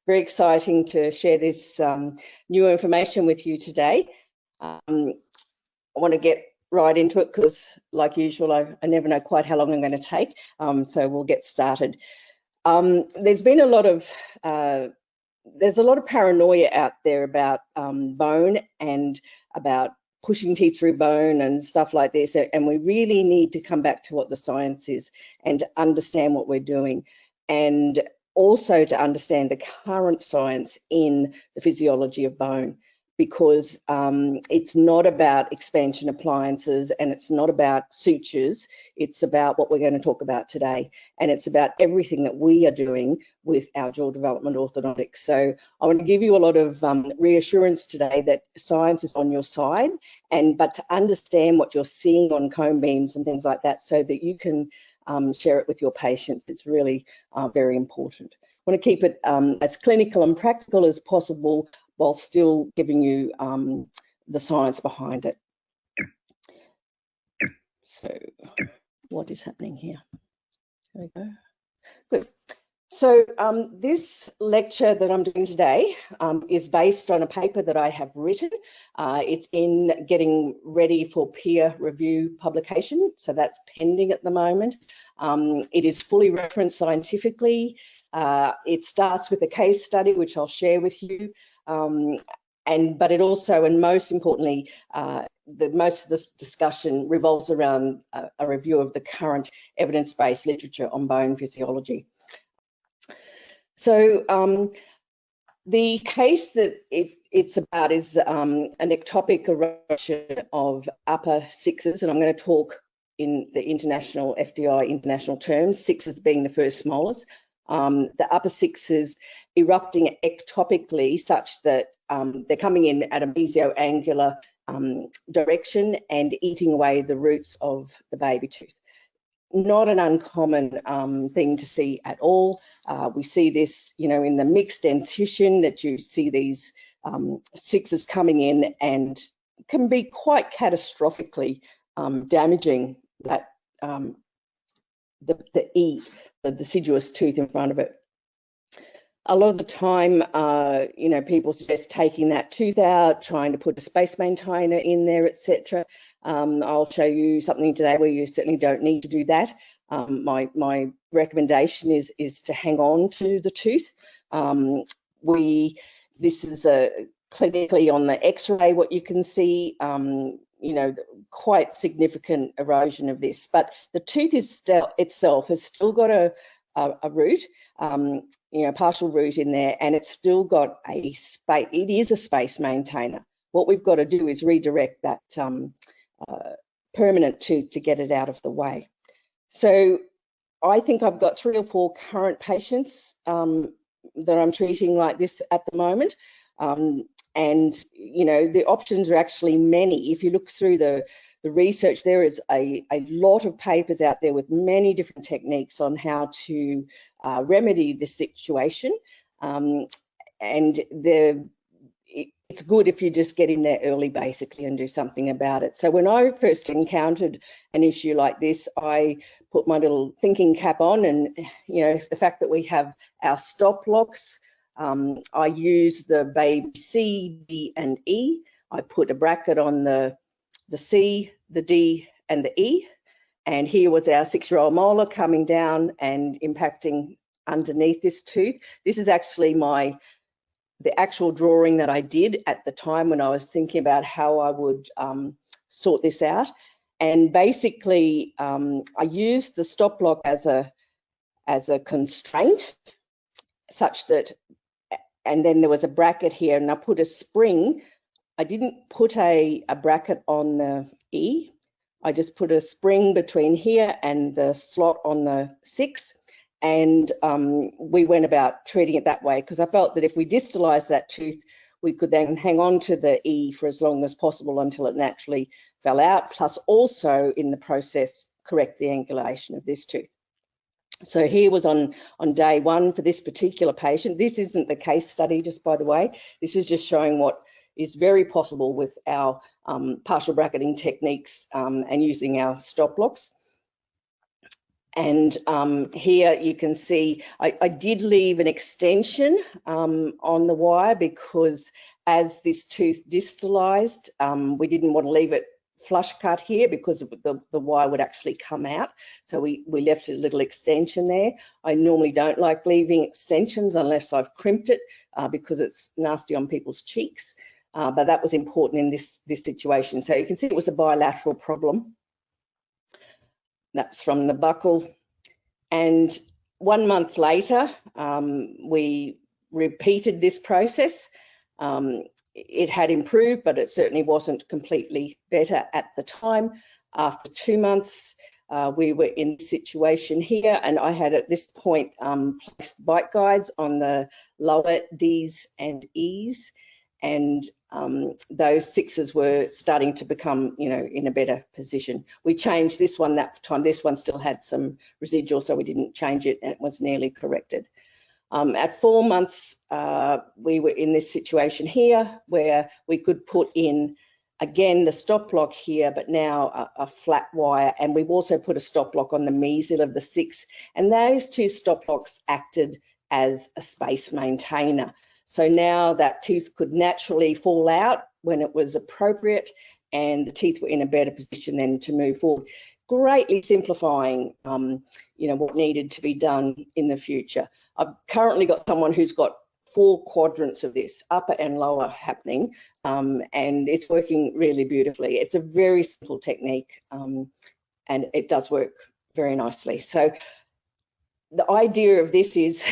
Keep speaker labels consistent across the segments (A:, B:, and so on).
A: very exciting to share this new information with you today. I want to get right into it because, like usual, I never know quite how long I'm going to take, so we'll get started. There's been a lot of paranoia out there about bone and about pushing teeth through bone and stuff like this, and we really need to come back to what the science is and understand what we're doing, and also to understand the current science in the physiology of bone, because it's not about expansion appliances and it's not about sutures. It's about what we're going to talk about today, and it's about everything that we are doing with our jaw development orthodontics. So I want to give you a lot of reassurance today that science is on your side, but to understand what you're seeing on cone beams and things like that so that you can share it with your patients. It's really very important. I want to keep it as clinical and practical as possible while still giving you the science behind it. So what is happening here? There we go. Good. So this lecture that I'm doing today is based on a paper that I have written. It's in getting ready for peer review publication, so that's pending at the moment. It is fully referenced scientifically. It starts with a case study, which I'll share with you. But it also, and most importantly, most of this discussion revolves around a review of the current evidence-based literature on bone physiology. So the case that it's about is an ectopic erosion of upper sixes, and I'm going to talk in the international FDI international terms, sixes being the first molars. The upper sixes erupting ectopically such that they're coming in at a mesioangular direction and eating away the roots of the baby tooth. Not an uncommon thing to see at all. We see this, in the mixed dentition, that you see these sixes coming in and can be quite catastrophically damaging that the E, the deciduous tooth in front of it. A lot of the time, people suggest taking that tooth out, trying to put a space maintainer in there, etc. I'll show you something today where you certainly don't need to do that. My recommendation is to hang on to the tooth. This is clinically on the X-ray what you can see. Quite significant erosion of this, but the tooth itself has still got a root, partial root in there, and it's still got a space. It is a space maintainer. What we've got to do is redirect that permanent tooth to get it out of the way. So I think I've got 3 or 4 current patients that I'm treating like this at the moment. And the options are actually many. If you look through the research, there is a lot of papers out there with many different techniques on how to remedy this situation. And it's good if you just get in there early, basically, and do something about it. So when I first encountered an issue like this, I put my little thinking cap on, and the fact that we have our stop locks, I use the baby C, D, and E. I put a bracket on the C, the D, and the E. And here was our 6-year-old molar coming down and impacting underneath this tooth. This is actually the actual drawing that I did at the time when I was thinking about how I would sort this out. And basically, I used the stop lock as a constraint, such that, and then there was a bracket here, and I put a spring. I didn't put a bracket on the E. I just put a spring between here and the slot on the 6. And we went about treating it that way because I felt that if we distalized that tooth, we could then hang on to the E for as long as possible until it naturally fell out, plus also in the process correct the angulation of this tooth. So here was on day 1 for this particular patient. This isn't the case study, just by the way. This is just showing what is very possible with our partial bracketing techniques and using our stop locks. And here you can see I did leave an extension on the wire because as this tooth distalized, we didn't want to leave it flush cut here because the wire would actually come out. So we left a little extension there. I normally don't like leaving extensions unless I've crimped it because it's nasty on people's cheeks. But that was important in this situation. So you can see it was a bilateral problem. That's from the buccal. And 1 month later, we repeated this process. It had improved, but it certainly wasn't completely better at the time. After 2 months, we were in this situation here, and I had at this point placed bite guides on the lower D's and E's, and those 6s were starting to become, you know, in a better position. We changed this one that time. This one still had some residual, so we didn't change it, and it was nearly corrected. At 4 months, we were in this situation here where we could put in, again, the stop block here, but now a flat wire, and we've also put a stop block on the mesial of the 6, and those 2 stop blocks acted as a space maintainer. So now that tooth could naturally fall out when it was appropriate, and the teeth were in a better position then to move forward, greatly simplifying, you know, what needed to be done in the future. I've currently got someone who's got 4 quadrants of this, upper and lower, happening, and it's working really beautifully. It's a very simple technique, and it does work very nicely. So the idea of this is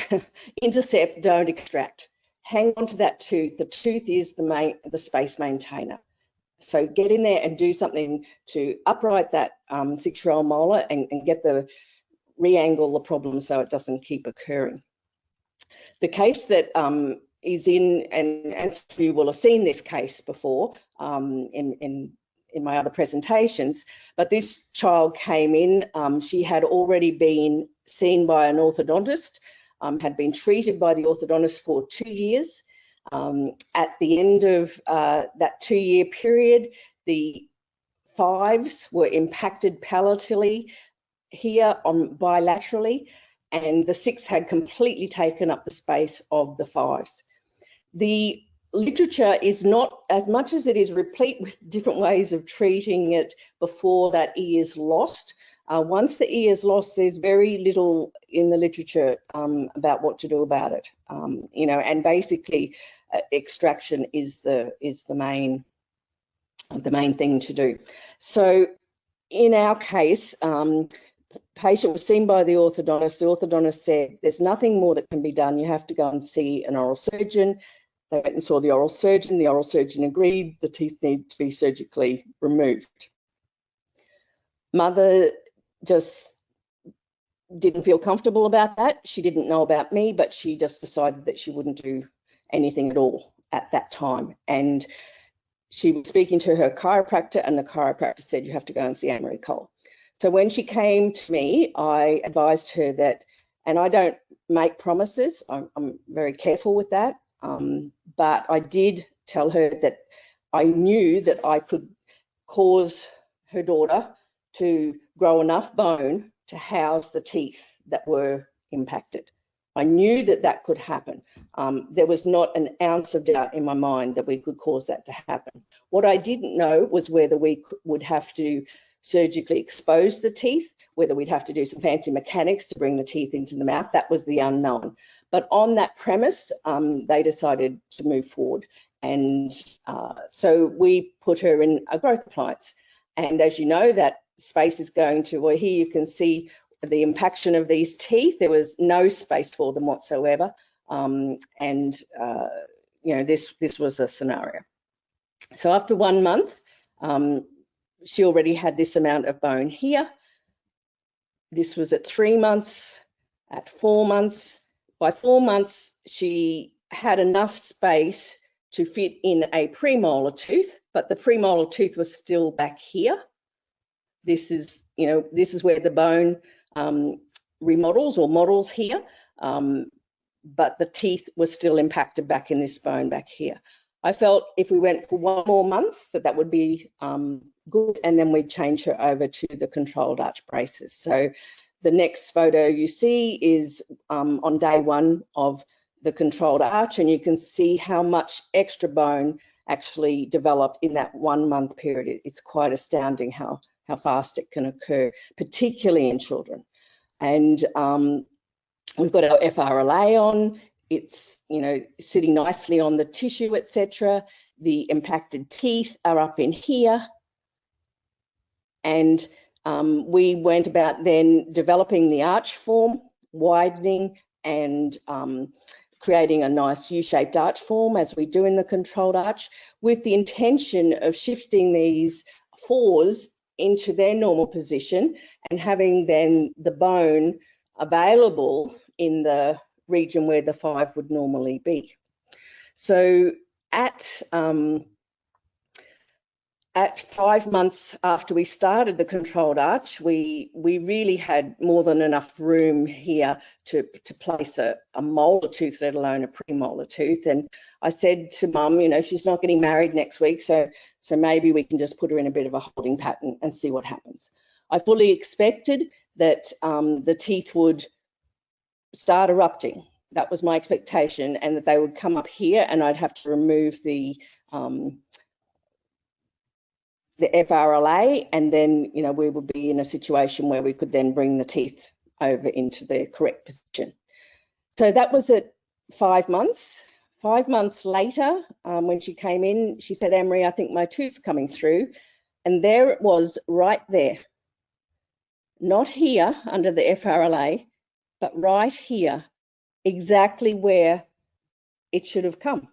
A: intercept, don't extract. Hang on to that tooth. The tooth is the space maintainer. So get in there and do something to upright that 6-year-old molar and get re-angle the problem so it doesn't keep occurring. The case that is in, and as you will have seen this case before in my other presentations, but this child came in, she had already been seen by an orthodontist, had been treated by the orthodontist for 2 years. At the end of that 2-year period, the 5s were impacted palatally here bilaterally, and the 6 had completely taken up the space of the 5s. The literature is not, as much as it is replete with different ways of treating it before that E is lost. Once the E is lost, there's very little in the literature about what to do about it. You know, and basically extraction is the main thing to do. So in our case, patient was seen by the orthodontist. The orthodontist said, there's nothing more that can be done. You have to go and see an oral surgeon. They went and saw the oral surgeon. The oral surgeon agreed the teeth need to be surgically removed. Mother just didn't feel comfortable about that. She didn't know about me, but she just decided that she wouldn't do anything at all at that time. And she was speaking to her chiropractor, and the chiropractor said, you have to go and see Anne Maree Cole. So when she came to me, I advised her that, and I don't make promises, I'm very careful with that, but I did tell her that I knew that I could cause her daughter to grow enough bone to house the teeth that were impacted. I knew that that could happen. There was not an ounce of doubt in my mind that we could cause that to happen. What I didn't know was whether we would have to surgically expose the teeth, whether we'd have to do some fancy mechanics to bring the teeth into the mouth. That was the unknown. But on that premise, they decided to move forward. And so we put her in a growth appliance. And as you know, that space is going to, well, here you can see the impaction of these teeth. There was no space for them whatsoever. You know, this was the scenario. So after 1 month, she already had this amount of bone here. This was at 3 months, at 4 months. By 4 months, she had enough space to fit in a premolar tooth, but the premolar tooth was still back here. This is, you know, this is where the bone remodels or models here, but the teeth were still impacted back in this bone back here. I felt if we went for 1 more month that would be good, and then we'd change her over to the controlled arch braces. So the next photo you see is on day 1 of the controlled arch, and you can see how much extra bone actually developed in that 1 month period. It's quite astounding how fast it can occur, particularly in children. And we've got our FRLA on. It's, you know, sitting nicely on the tissue, etc. The impacted teeth are up in here. And we went about then developing the arch form, widening and creating a nice U-shaped arch form, as we do in the controlled arch, with the intention of shifting these 4s into their normal position and having then the bone available in the region where the 5 would normally be. So at 5 months after we started the controlled arch, we really had more than enough room here to place a molar tooth, let alone a premolar tooth. And I said to Mum, you know, she's not getting married next week, so maybe we can just put her in a bit of a holding pattern and see what happens. I fully expected that the teeth would start erupting. That was my expectation, and that they would come up here and I'd have to remove the FRLA, and then, you know, we would be in a situation where we could then bring the teeth over into their correct position. So that was at 5 months. 5 months later, when she came in, she said, Anne Maree, I think my tooth's coming through. And there it was, right there. Not here under the FRLA, but right here, exactly where it should have come.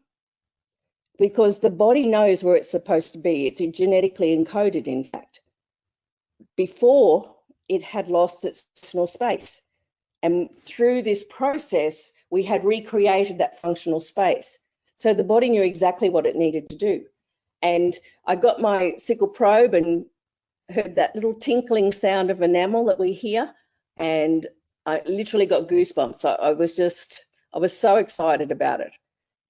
A: Because the body knows where it's supposed to be. It's genetically encoded, in fact. Before, it had lost its functional space. And through this process, we had recreated that functional space. So the body knew exactly what it needed to do. And I got my sickle probe and heard that little tinkling sound of enamel that we hear. And I literally got goosebumps. So I was so excited about it.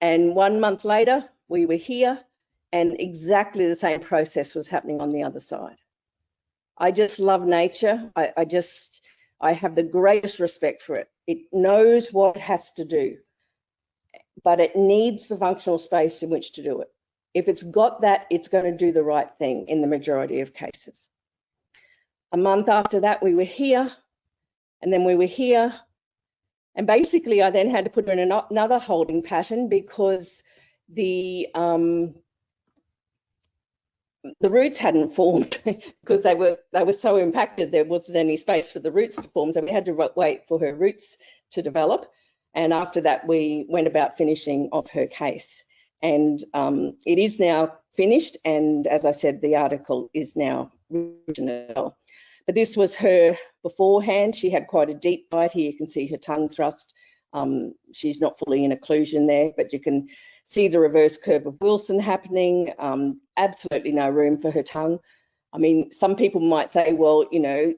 A: And 1 month later, we were here, and exactly the same process was happening on the other side. I just love nature. I have the greatest respect for it. It knows what it has to do, but it needs the functional space in which to do it. If it's got that, it's going to do the right thing in the majority of cases. A month after that, we were here, and then we were here. And basically, I then had to put her in another holding pattern because the roots hadn't formed because they were so impacted. There wasn't any space for the roots to form, so we had to wait for her roots to develop. And after that, we went about finishing off her case. And it is now finished, and as I said, the article is now written. But this was her beforehand. She had quite a deep bite here. You can see her tongue thrust. She's not fully in occlusion there, but you can see the reverse curve of Wilson happening. Absolutely no room for her tongue. I mean, some people might say, well, you know,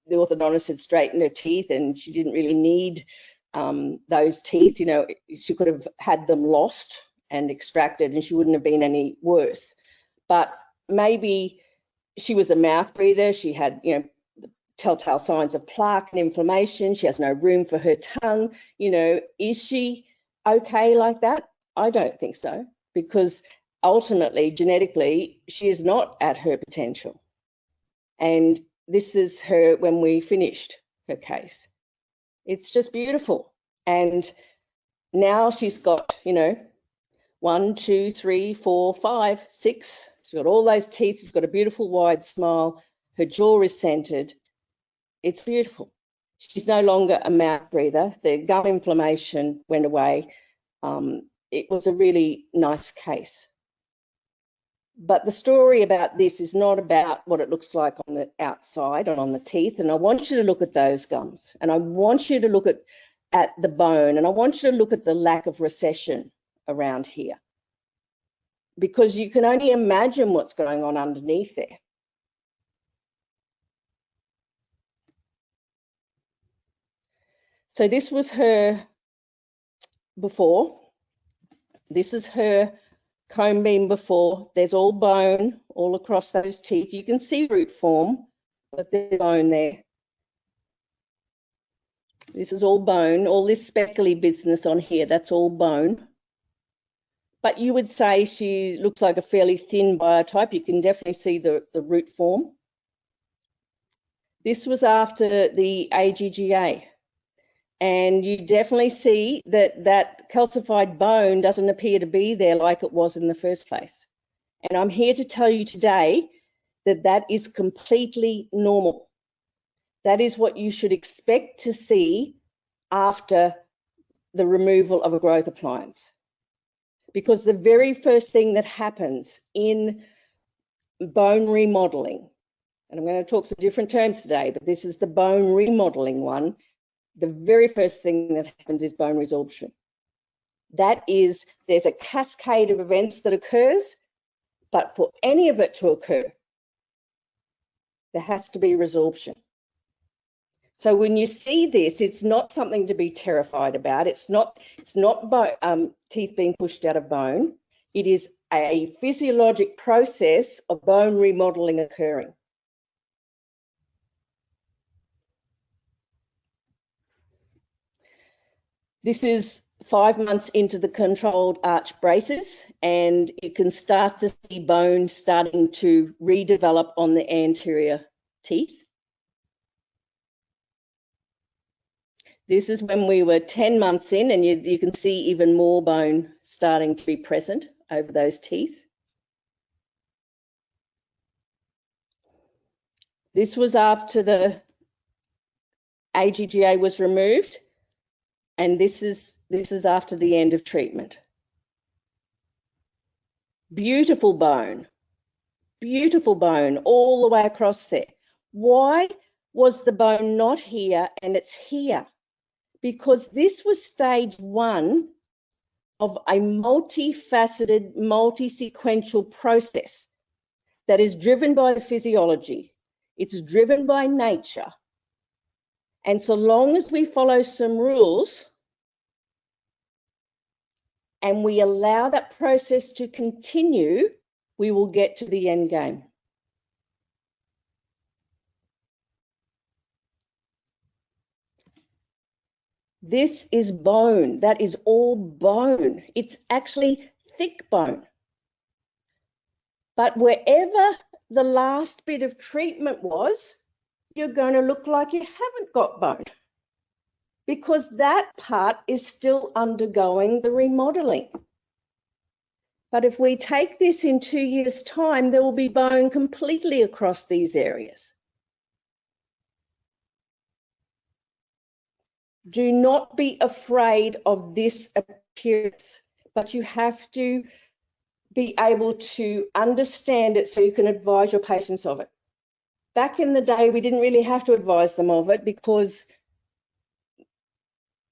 A: the orthodontist had straightened her teeth and she didn't really need those teeth. You know, she could have had them lost and extracted and she wouldn't have been any worse. But maybe she was a mouth breather. She had, you know, telltale signs of plaque and inflammation. She has no room for her tongue. You know, is she okay like that? I don't think so, because ultimately, genetically, she is not at her potential. And this is her when we finished her case. It's just beautiful. And now she's got, you know, 1, 2, 3, 4, 5, 6. She's got all those teeth. She's got a beautiful wide smile. Her jaw is centered. It's beautiful. She's no longer a mouth breather. The gum inflammation went away. It was a really nice case. But the story about this is not about what it looks like on the outside and on the teeth. And I want you to look at those gums. And I want you to look at the bone. And I want you to look at the lack of recession around here. Because you can only imagine what's going on underneath there. So this was her before. This is her cone beam before. There's all bone all across those teeth. You can see root form, but there's bone there. This is all bone. All this speckly business on here, that's all bone. But you would say she looks like a fairly thin biotype. You can definitely see the root form. This was after the AGGA. And you definitely see that that calcified bone doesn't appear to be there like it was in the first place. And I'm here to tell you today that that is completely normal. That is what you should expect to see after the removal of a growth appliance. Because the very first thing that happens in bone remodeling, and I'm going to talk some different terms today, but this is the bone remodeling one, the very first thing that happens is bone resorption. That is, there's a cascade of events that occurs, but for any of it to occur, there has to be resorption. So when you see this, it's not something to be terrified about. It's not teeth being pushed out of bone. It is a physiologic process of bone remodeling occurring. This is 5 months into the controlled arch braces, and you can start to see bone starting to redevelop on the anterior teeth. This is when we were 10 months in, and you can see even more bone starting to be present over those teeth. This was after the AGGA was removed, and this is after the end of treatment. Beautiful bone all the way across there. Why was the bone not here and it's here? Because this was stage 1 of a multifaceted, multi-sequential process that is driven by the physiology. It's driven by nature. And so long as we follow some rules and we allow that process to continue, we will get to the end game. This is bone. That is all bone. It's actually thick bone. But wherever the last bit of treatment was, you're going to look like you haven't got bone, because that part is still undergoing the remodeling. But if we take this in 2 years' time, there will be bone completely across these areas. Do not be afraid of this appearance, but you have to be able to understand it so you can advise your patients of it. Back in the day, we didn't really have to advise them of it because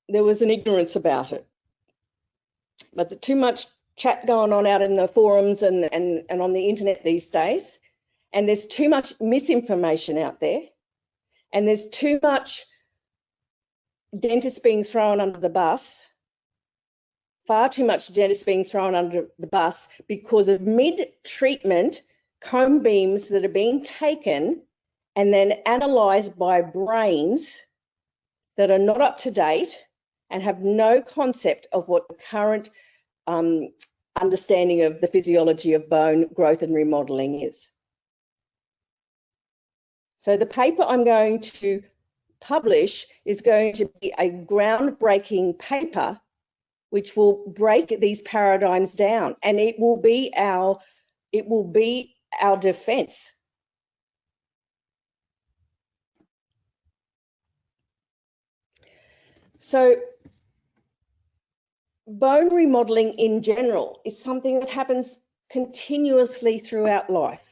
A: there was an ignorance about it. But there's too much chat going on out in the forums and on the internet these days, and there's too much misinformation out there, and there's too much dentists being thrown under the bus, far too much dentists being thrown under the bus because of mid-treatment comb beams that are being taken and then analysed by brains that are not up to date and have no concept of what the current understanding of the physiology of bone growth and remodeling is. So the paper I'm going to publish is going to be a groundbreaking paper which will break these paradigms down, and it will be our defense. So bone remodeling in general is something that happens continuously throughout life.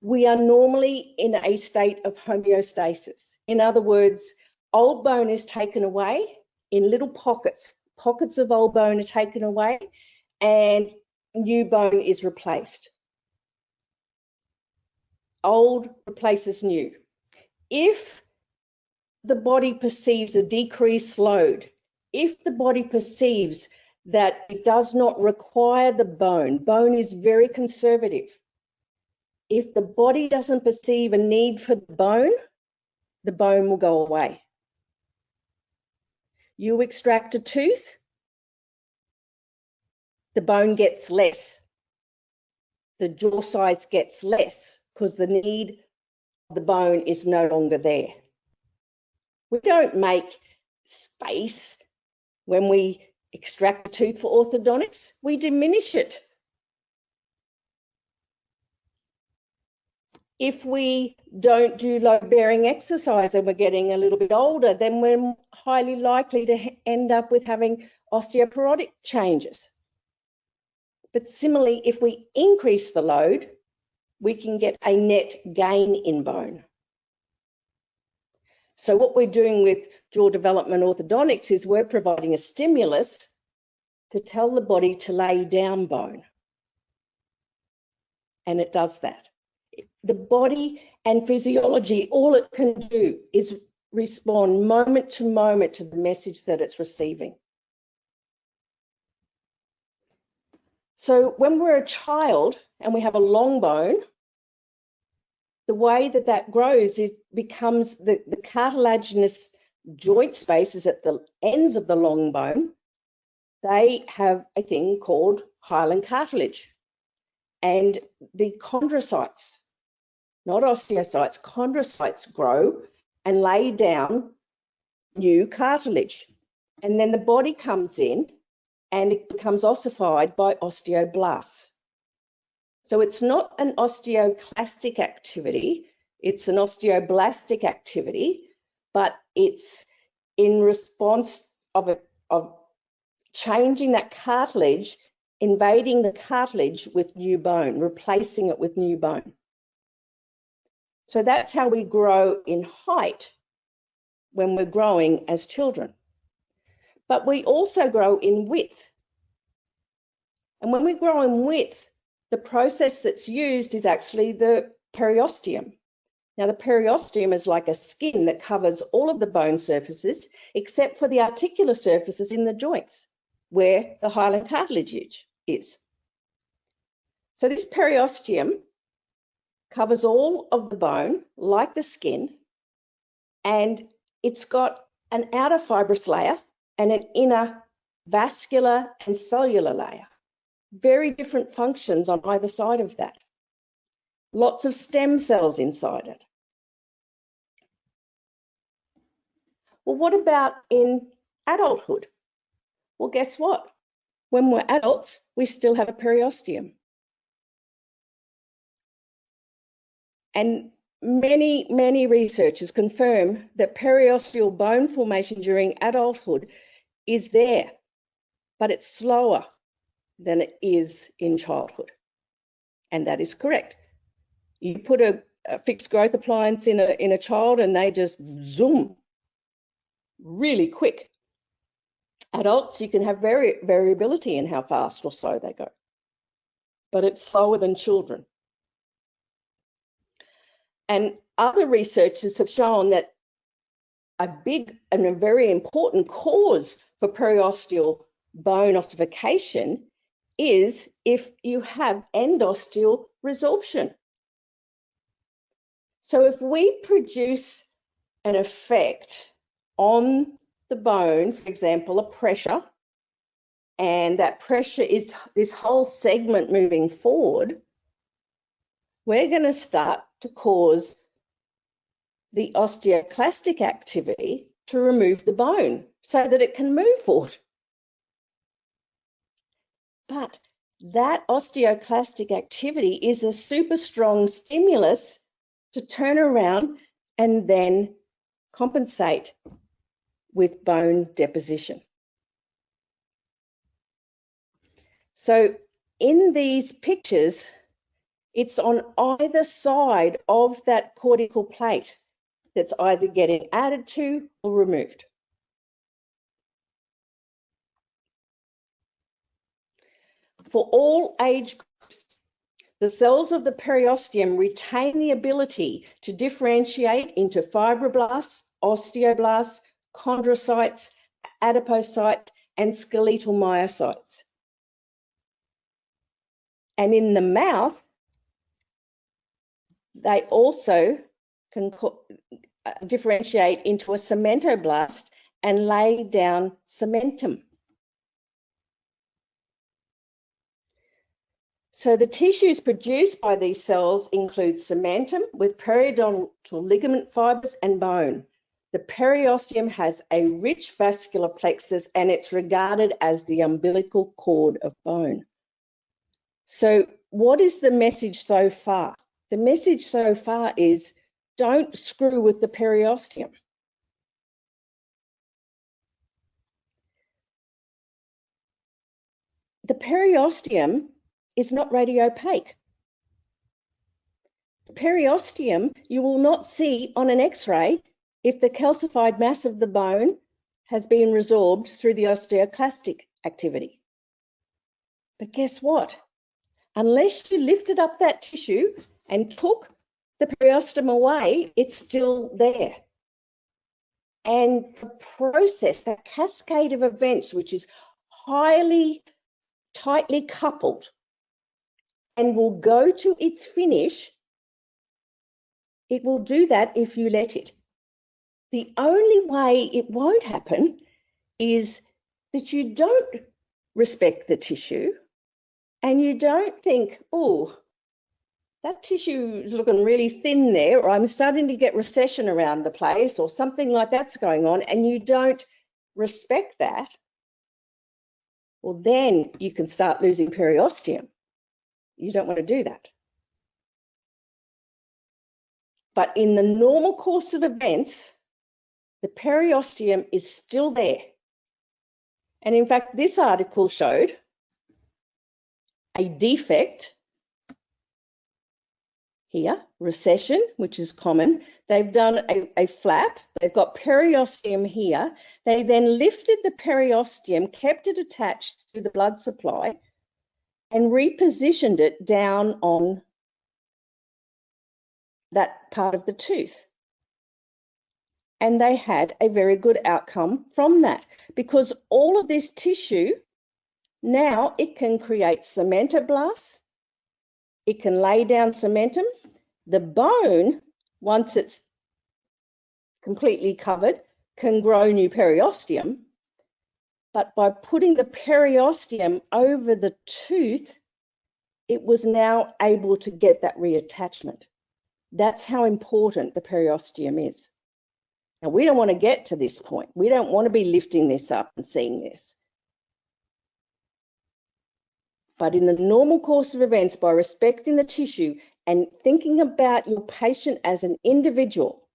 A: We are normally in a state of homeostasis. In other words, old bone is taken away in little pockets. Pockets of old bone are taken away and new bone is replaced. Old replaces new. If the body perceives a decreased load, if the body perceives that it does not require the bone, bone is very conservative. If the body doesn't perceive a need for the bone will go away. You extract a tooth, the bone gets less. The jaw size gets less because the need of the bone is no longer there. We don't make space when we extract a tooth for orthodontics. We diminish it. If we don't do load-bearing exercise and we're getting a little bit older, then we're highly likely to end up with having osteoporotic changes. But similarly, if we increase the load, we can get a net gain in bone. So what we're doing with jaw development orthodontics is we're providing a stimulus to tell the body to lay down bone. And it does that. The body and physiology, all it can do is respond moment to moment to the message that it's receiving. So when we're a child and we have a long bone, the way that that grows is becomes the cartilaginous joint spaces at the ends of the long bone. They have a thing called hyaline cartilage. And the chondrocytes, not osteocytes, chondrocytes grow and lay down new cartilage. And then the body comes in and it becomes ossified by osteoblasts. So it's not an osteoclastic activity, it's an osteoblastic activity, but it's in response of changing that cartilage, invading the cartilage with new bone, replacing it with new bone. So that's how we grow in height when we're growing as children. But we also grow in width. And when we grow in width, the process that's used is actually the periosteum. Now, the periosteum is like a skin that covers all of the bone surfaces except for the articular surfaces in the joints where the hyaline cartilage is. So this periosteum covers all of the bone like the skin, and it's got an outer fibrous layer and an inner vascular and cellular layer. Very different functions on either side of that. Lots of stem cells inside it. Well, what about in adulthood? Well, guess what? When we're adults, we still have a periosteum. And many researchers confirm that periosteal bone formation during adulthood is there, but it's slower than it is in childhood. And that is correct. You put a fixed growth appliance in a child and they just zoom really quick. Adults, you can have variability in how fast or slow they go, but it's slower than children. And other researchers have shown that a big and a very important cause for periosteal bone ossification is if you have endosteal resorption. So if we produce an effect on the bone, for example, a pressure, and that pressure is this whole segment moving forward, we're going to start to cause the osteoclastic activity to remove the bone so that it can move forward. But that osteoclastic activity is a super strong stimulus to turn around and then compensate with bone deposition. So in these pictures, it's on either side of that cortical plate that's either getting added to or removed. For all age groups, the cells of the periosteum retain the ability to differentiate into fibroblasts, osteoblasts, chondrocytes, adipocytes, and skeletal myocytes. And in the mouth, they also can differentiate into a cementoblast and lay down cementum. So the tissues produced by these cells include cementum with periodontal ligament fibers and bone. The periosteum has a rich vascular plexus and it's regarded as the umbilical cord of bone. So what is the message so far? The message so far is don't screw with the periosteum. The periosteum is not radiopaque. The periosteum you will not see on an X-ray if the calcified mass of the bone has been resorbed through the osteoclastic activity. But guess what? Unless you lifted up that tissue and took the periosteum away, it's still there. And the process, that cascade of events, which is highly tightly coupled and will go to its finish, it will do that if you let it. The only way it won't happen is that you don't respect the tissue and you don't think, oh, that tissue is looking really thin there, or I'm starting to get recession around the place, or something like that's going on, and you don't respect that. Well, then you can start losing periosteum. You don't want to do that. But in the normal course of events, the periosteum is still there. And in fact, this article showed a defect here, recession, which is common. They've done a flap. They've got periosteum here. They then lifted the periosteum, kept it attached to the blood supply, and repositioned it down on that part of the tooth. And they had a very good outcome from that, because all of this tissue, now it can create cementoblasts, it can lay down cementum. The bone, once it's completely covered, can grow new periosteum. But by putting the periosteum over the tooth, it was now able to get that reattachment. That's how important the periosteum is. Now, we don't want to get to this point. We don't want to be lifting this up and seeing this. But in the normal course of events, by respecting the tissue and thinking about your patient as an individual,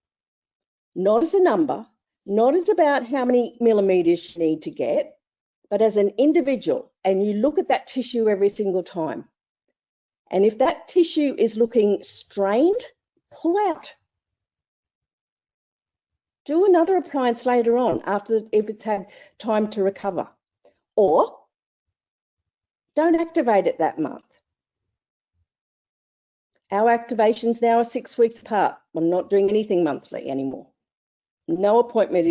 A: not as a number, not as about how many millimeters you need to get, but as an individual, and you look at that tissue every single time. And if that tissue is looking strained, pull out. Do another appliance later on if it's had time to recover. Or don't activate it that month. Our activations now are 6 weeks apart. I'm not doing anything monthly anymore. No appointment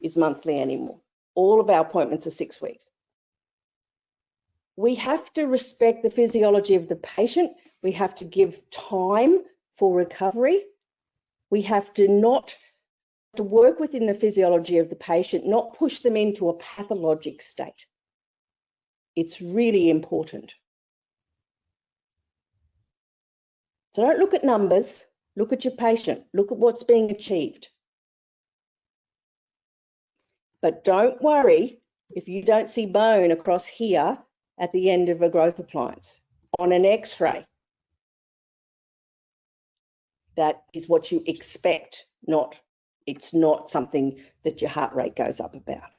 A: is monthly anymore. All of our appointments are 6 weeks. We have to respect the physiology of the patient. We have to give time for recovery. We have to work within the physiology of the patient, not push them into a pathologic state. It's really important. So don't look at numbers, look at your patient, look at what's being achieved. But don't worry if you don't see bone across here at the end of a growth appliance on an X-ray. That is what you expect, it's not something that your heart rate goes up about.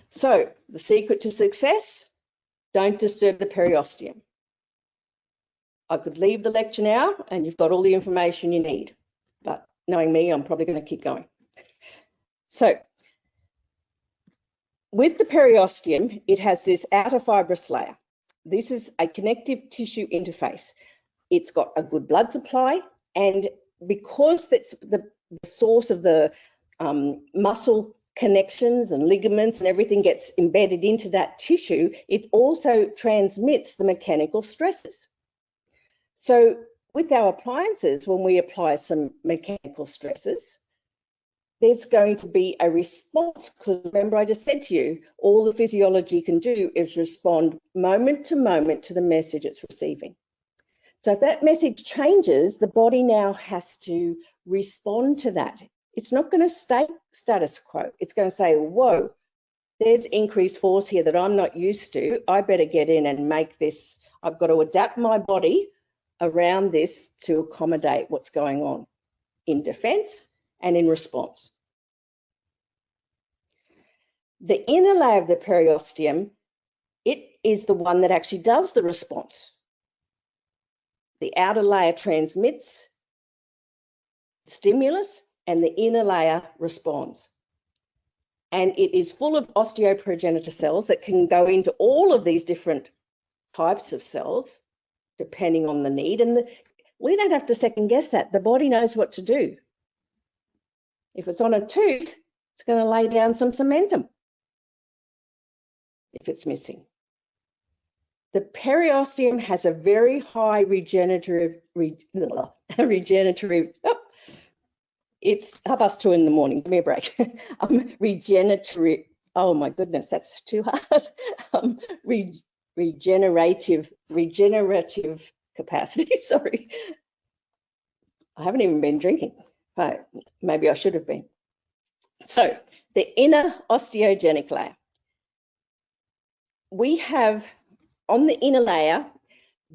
A: So the secret to success, don't disturb the periosteum. I could leave the lecture now and you've got all the information you need, but knowing me, I'm probably going to keep going. So with the periosteum, it has this outer fibrous layer. This is a connective tissue interface. It's got a good blood supply, and because that's the source of the muscle connections and ligaments and everything gets embedded into that tissue, it also transmits the mechanical stresses. So with our appliances, when we apply some mechanical stresses, there's going to be a response, because remember I just said to you, all the physiology can do is respond moment to the message it's receiving. So if that message changes, the body now has to respond to that. It's not going to stay status quo. It's going to say, whoa, there's increased force here that I'm not used to. I better get in and make this. I've got to adapt my body around this to accommodate what's going on in defense and in response. The inner layer of the periosteum, it is the one that actually does the response. The outer layer transmits stimulus and the inner layer responds. And it is full of osteoprogenitor cells that can go into all of these different types of cells, depending on the need. And we don't have to second guess that. The body knows what to do. If it's on a tooth, it's going to lay down some cementum if it's missing. The periosteum has a very high regenerative, it's 2:30 in the morning, give me a break. Regenerative, oh my goodness, that's too hard. Regenerative capacity, sorry. I haven't even been drinking. Maybe I should have been. So the inner osteogenic layer. We have on the inner layer,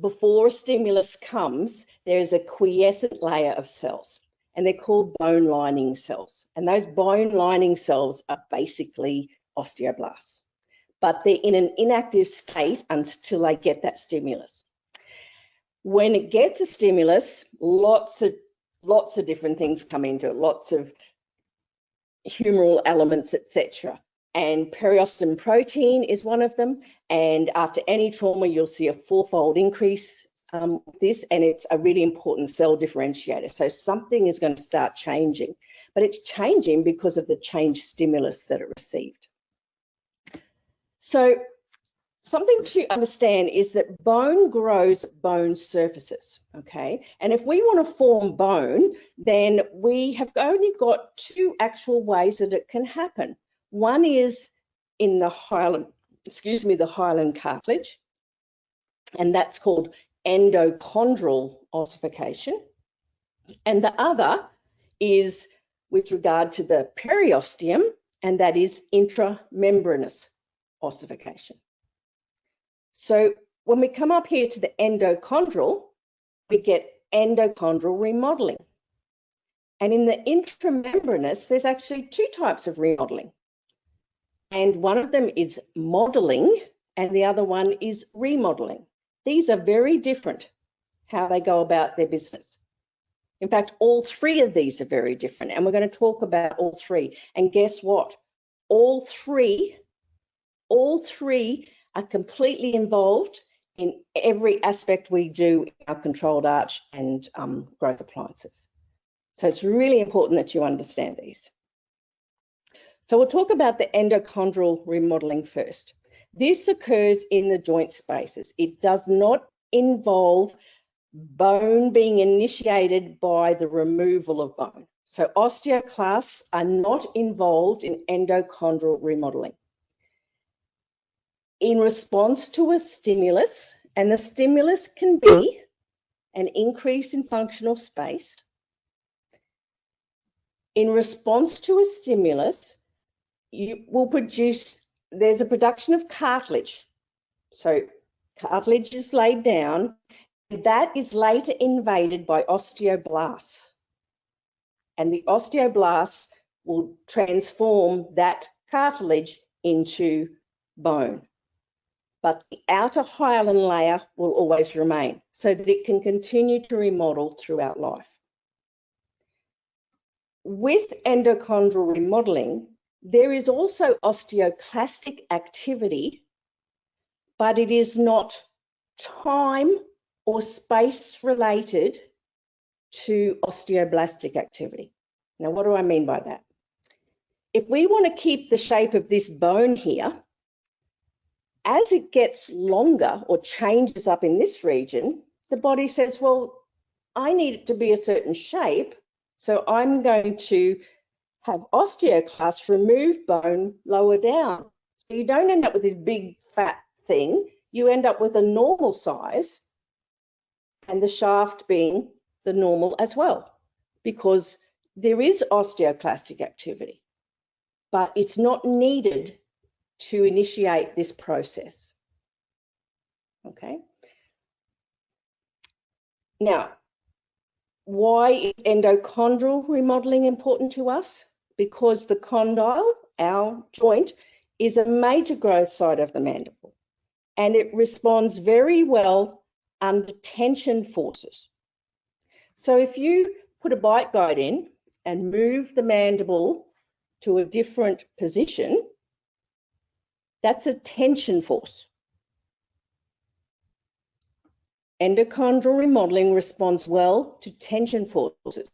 A: before a stimulus comes, there is a quiescent layer of cells, and they're called bone lining cells. And those bone lining cells are basically osteoblasts, but they're in an inactive state until they get that stimulus. When it gets a stimulus, lots of different things come into it, lots of humoral elements, etc. And periosteum protein is one of them. And after any trauma, you'll see a 4-fold increase with this, and it's a really important cell differentiator. So something is going to start changing, but it's changing because of the changed stimulus that it received. So something to understand is that bone grows bone surfaces, okay? And if we want to form bone, then we have only got 2 actual ways that it can happen. One is in the hyaline, the hyaline cartilage, and that's called endochondral ossification. And the other is with regard to the periosteum, and that is intramembranous ossification. So when we come up here to the endochondral, we get endochondral remodeling. And in the intramembranous, there's actually 2 types of remodeling. And one of them is modeling, and the other one is remodeling. These are very different, how they go about their business. In fact, all 3 of these are very different, and we're going to talk about all 3. And guess what? All three are completely involved in every aspect we do in our controlled arch and growth appliances. So it's really important that you understand these. So we'll talk about the endochondral remodeling first. This occurs in the joint spaces. It does not involve bone being initiated by the removal of bone. So osteoclasts are not involved in endochondral remodeling. In response to a stimulus, and the stimulus can be an increase in functional space. In response to a stimulus, you will produce, there's a production of cartilage. So cartilage is laid down, and that is later invaded by osteoblasts. And the osteoblasts will transform that cartilage into bone. But the outer hyaline layer will always remain so that it can continue to remodel throughout life. With endochondral remodeling, there is also osteoclastic activity, but it is not time or space related to osteoblastic activity. Now, what do I mean by that? If we want to keep the shape of this bone here, as it gets longer or changes up in this region, the body says, well, I need it to be a certain shape, so I'm going to have osteoclasts remove bone lower down. So you don't end up with this big fat thing. You end up with a normal size and the shaft being the normal as well, because there is osteoclastic activity, but it's not needed to initiate this process. Okay. Now, why is endochondral remodeling important to us? Because the condyle, our joint, is a major growth site of the mandible, and it responds very well under tension forces. So if you put a bite guide in and move the mandible to a different position, that's a tension force. Endochondral remodeling responds well to tension forces.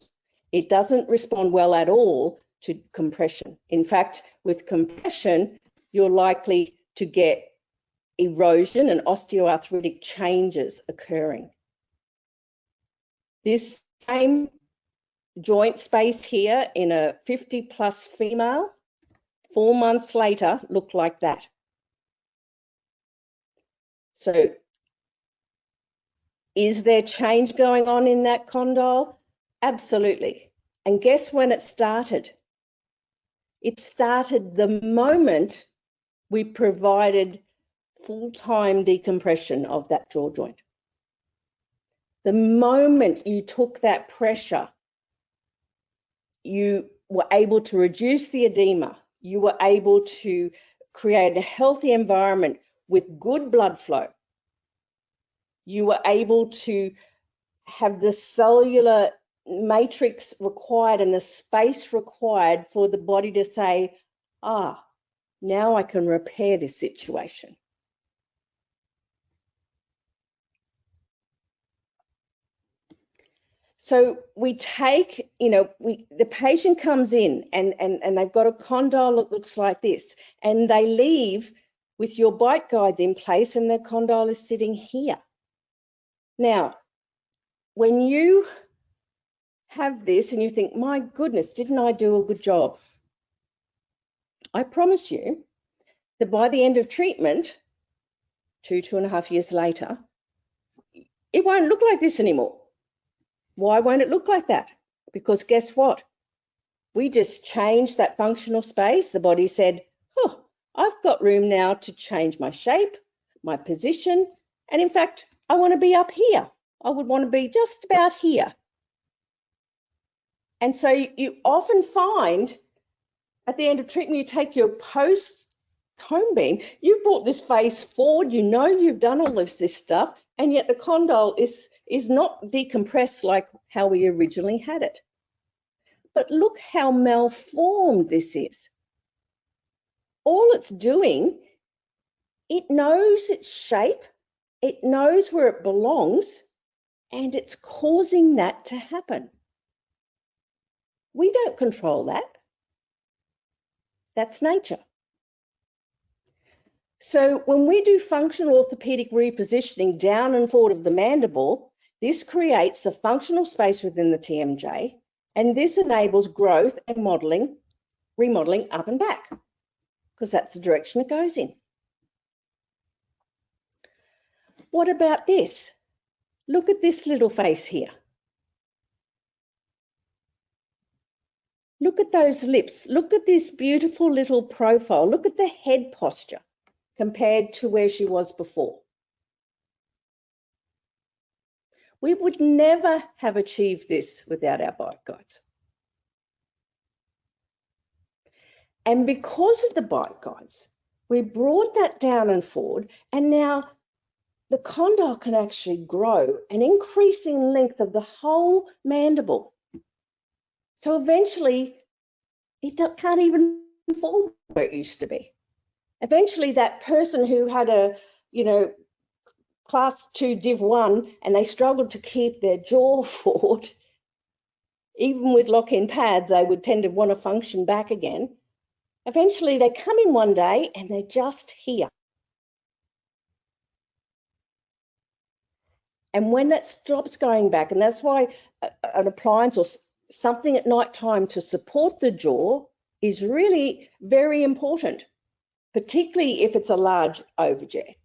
A: It doesn't respond well at all to compression. In fact, with compression, you're likely to get erosion and osteoarthritic changes occurring. This same joint space here in a 50+ female, 4 months later, looked like that. So is there change going on in that condyle? Absolutely. And guess when it started? It started the moment we provided full-time decompression of that jaw joint. The moment you took that pressure, you were able to reduce the edema. You were able to create a healthy environment with good blood flow. You were able to have the cellular matrix required and the space required for the body to say, ah, now I can repair this situation. So we take, the patient comes in and they've got a condyle that looks like this, and they leave with your bite guides in place and their condyle is sitting here. Now, when you have this and you think, my goodness, didn't I do a good job? I promise you that by the end of treatment, 2.5 years later, it won't look like this anymore. Why won't it look like that? Because guess what? We just changed that functional space. The body said, oh, I've got room now to change my shape, my position, and in fact, I want to be up here. I would want to be just about here. And so you often find at the end of treatment, you take your post cone beam, you've brought this face forward, you know you've done all of this stuff, and yet the condyle is not decompressed like how we originally had it. But look how malformed this is. All it's doing, it knows its shape, it knows where it belongs, and it's causing that to happen. We don't control that. That's nature. So when we do functional orthopedic repositioning down and forward of the mandible, this creates the functional space within the TMJ, and this enables growth and remodeling up and back, because that's the direction it goes in. What about this? Look at this little face here. Look at those lips. Look at this beautiful little profile. Look at the head posture compared to where she was before. We would never have achieved this without our bite guides. And because of the bite guides, we brought that down and forward, and now the condyle can actually grow and increase in length of the whole mandible. So eventually, it can't even fall where it used to be. Eventually, that person who had a, class 2 Div 1 and they struggled to keep their jaw forward, even with lock-in pads, they would tend to want to function back again. Eventually, they come in one day and they're just here. And when that stops going back, and that's why an appliance or something at night time to support the jaw is really very important, particularly if it's a large overjet,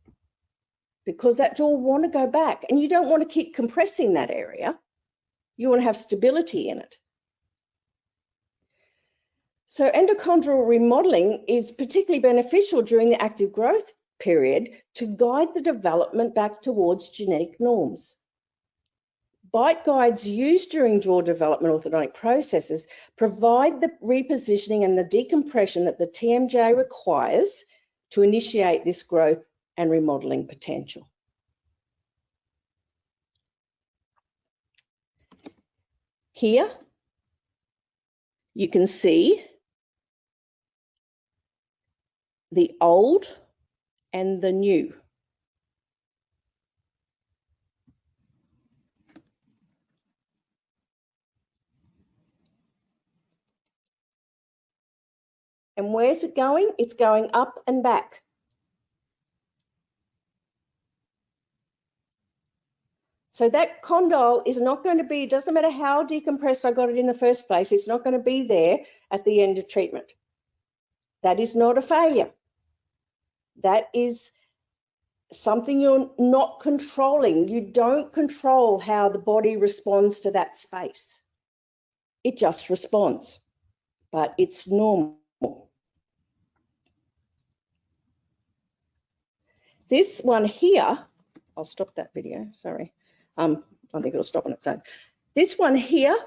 A: because that jaw will want to go back, and you don't want to keep compressing that area. You want to have stability in it. So endochondral remodeling is particularly beneficial during the active growth period to guide the development back towards genetic norms. Bite guides used during jaw development orthodontic processes provide the repositioning and the decompression that the TMJ requires to initiate this growth and remodeling potential. Here, you can see the old and the new. And where's it going? It's going up and back. So that condyle is not going to be, it doesn't matter how decompressed I got it in the first place, it's not going to be there at the end of treatment. That is not a failure. That is something you're not controlling. You don't control how the body responds to that space. It just responds, but it's normal. This one here, I'll stop that video, sorry. I think it'll stop on its own. This one here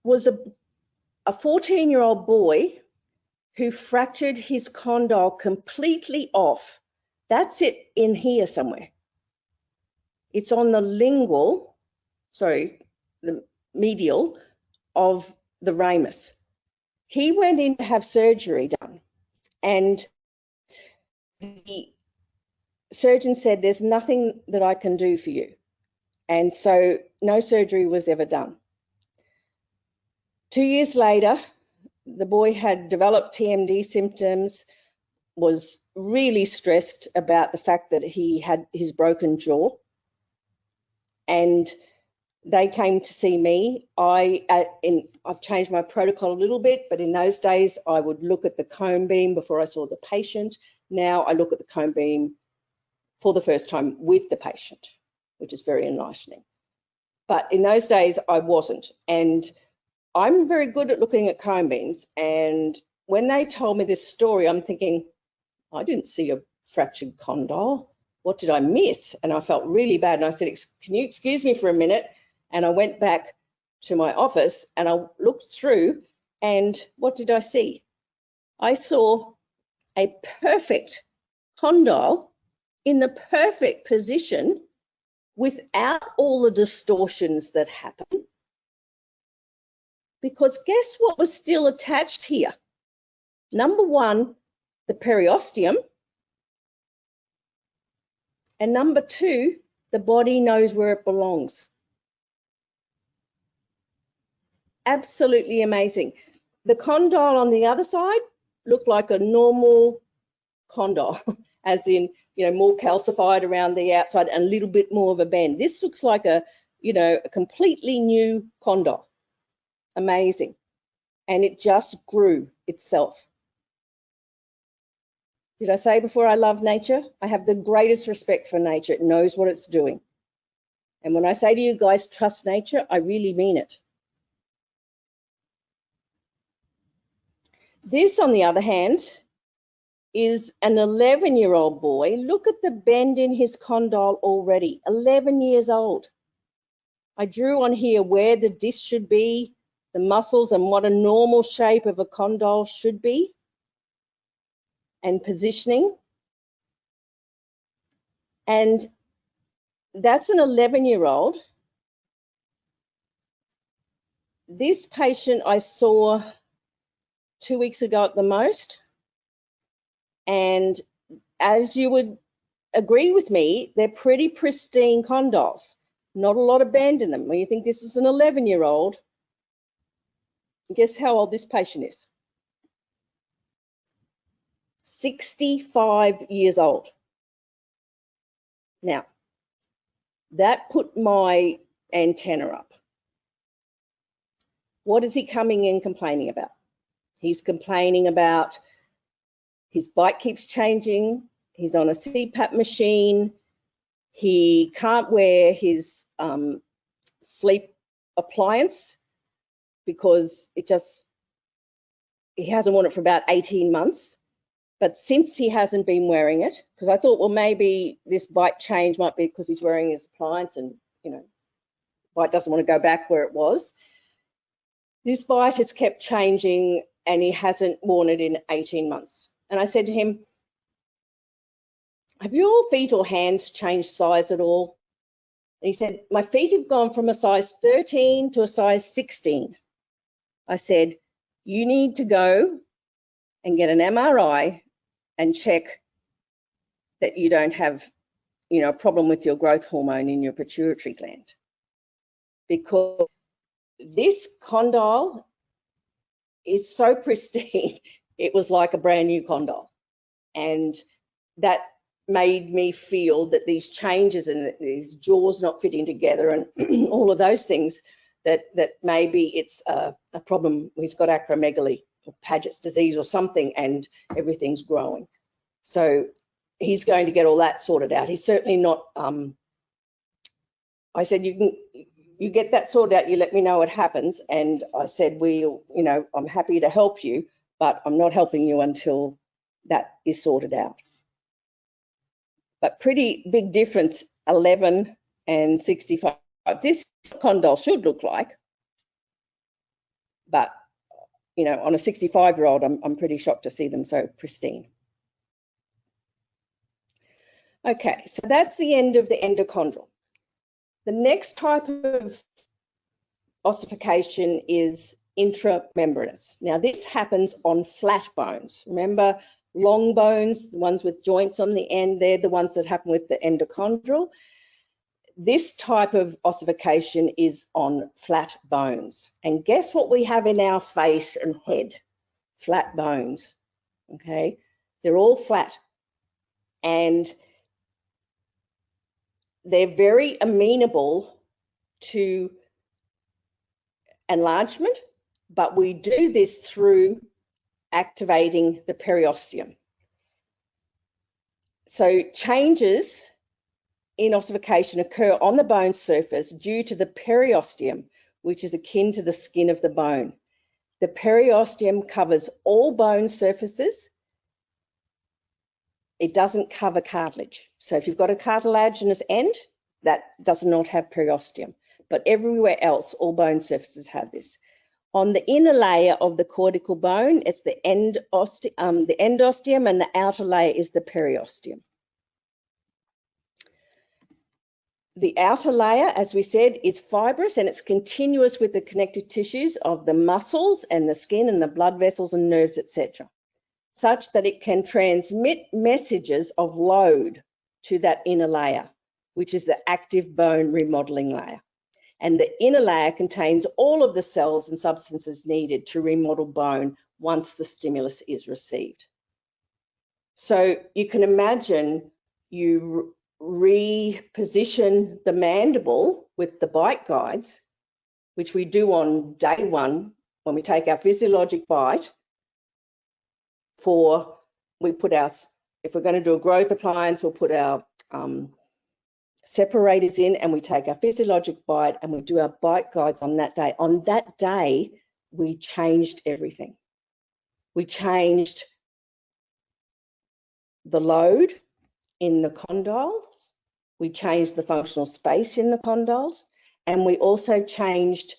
A: was a 14-year-old boy who fractured his condyle completely off. That's it in here somewhere. It's on the lingual, sorry, the medial of the ramus. He went in to have surgery done, and the surgeon said, there's nothing that I can do for you. And so no surgery was ever done. 2 years later, the boy had developed TMD symptoms, was really stressed about the fact that he had his broken jaw, and they came to see me. I've changed my protocol a little bit, but in those days I would look at the cone beam before I saw the patient. Now I look at the cone beam for the first time with the patient, which is very enlightening. But in those days I wasn't, and I'm very good at looking at cone beams, and when they told me this story, I'm thinking, I didn't see a fractured condyle. What did I miss? And I felt really bad, and I said, can you excuse me for a minute? And I went back to my office and I looked through, and what did I see? I saw a perfect condyle in the perfect position without all the distortions that happen. Because guess what was still attached here? Number one, the periosteum, and number two, the body knows where it belongs. Absolutely amazing. The condyle on the other side looked like a normal condyle, as in, more calcified around the outside and a little bit more of a bend. This looks like a completely new condyle. Amazing. And it just grew itself. Did I say before I love nature? I have the greatest respect for nature. It knows what it's doing. And when I say to you guys, trust nature, I really mean it. This, on the other hand, is an 11-year-old boy. Look at the bend in his condyle already, 11 years old. I drew on here where the disc should be, the muscles, and what a normal shape of a condyle should be, and positioning. And that's an 11-year-old. This patient I saw 2 weeks ago at the most, and as you would agree with me, they're pretty pristine condyles, not a lot of bend in them. When you think this is an 11-year-old, guess how old this patient is? 65 years old. Now, that put my antenna up. What is he coming in complaining about? He's complaining about his bite keeps changing. He's on a CPAP machine. He can't wear his sleep appliance because he hasn't worn it for about 18 months. But since he hasn't been wearing it, because I thought, well, maybe this bite change might be because he's wearing his appliance and, you know, bite doesn't want to go back where it was. This bite has kept changing and he hasn't worn it in 18 months. And I said to him, have your feet or hands changed size at all? And he said, my feet have gone from a size 13 to a size 16. I said, you need to go and get an MRI and check that you don't have, you know, a problem with your growth hormone in your pituitary gland. Because this condyle is so pristine, it was like a brand new condyle. And that made me feel that these changes and these jaws not fitting together and all of those things, that maybe it's a problem. He's got acromegaly or Paget's disease or something, and everything's growing. So he's going to get all that sorted out. He's certainly not, I said, you get that sorted out, you let me know what happens. And I said, you know, I'm happy to help you, but I'm not helping you until that is sorted out. But pretty big difference, 11 and 65. This condyle should look like, but, you know, on a 65-year-old, I'm pretty shocked to see them so pristine. Okay, so that's the end of the endochondral. The next type of ossification is intramembranous. Now, this happens on flat bones. Remember, long bones, the ones with joints on the end, they're the ones that happen with the endochondral. This type of ossification is on flat bones. And guess what we have in our face and head? Flat bones, okay? They're all flat. And they're very amenable to enlargement, but we do this through activating the periosteum. So changes in ossification occur on the bone surface due to the periosteum, which is akin to the skin of the bone. The periosteum covers all bone surfaces. It doesn't cover cartilage. So if you've got a cartilaginous end, that does not have periosteum. But everywhere else, all bone surfaces have this. On the inner layer of the cortical bone, it's the endosteum, and the outer layer is the periosteum. The outer layer, as we said, is fibrous and it's continuous with the connective tissues of the muscles and the skin and the blood vessels and nerves, etc., such that it can transmit messages of load to that inner layer, which is the active bone remodeling layer. And the inner layer contains all of the cells and substances needed to remodel bone once the stimulus is received. So you can imagine you reposition the mandible with the bite guides, which we do on day one when we take our physiologic bite. We put our, if we're going to do a growth appliance, we'll put our separators in and we take our physiologic bite and we do our bite guides on that day. On that day, we changed everything. We changed the load in the condyles, we changed the functional space in the condyles, and we also changed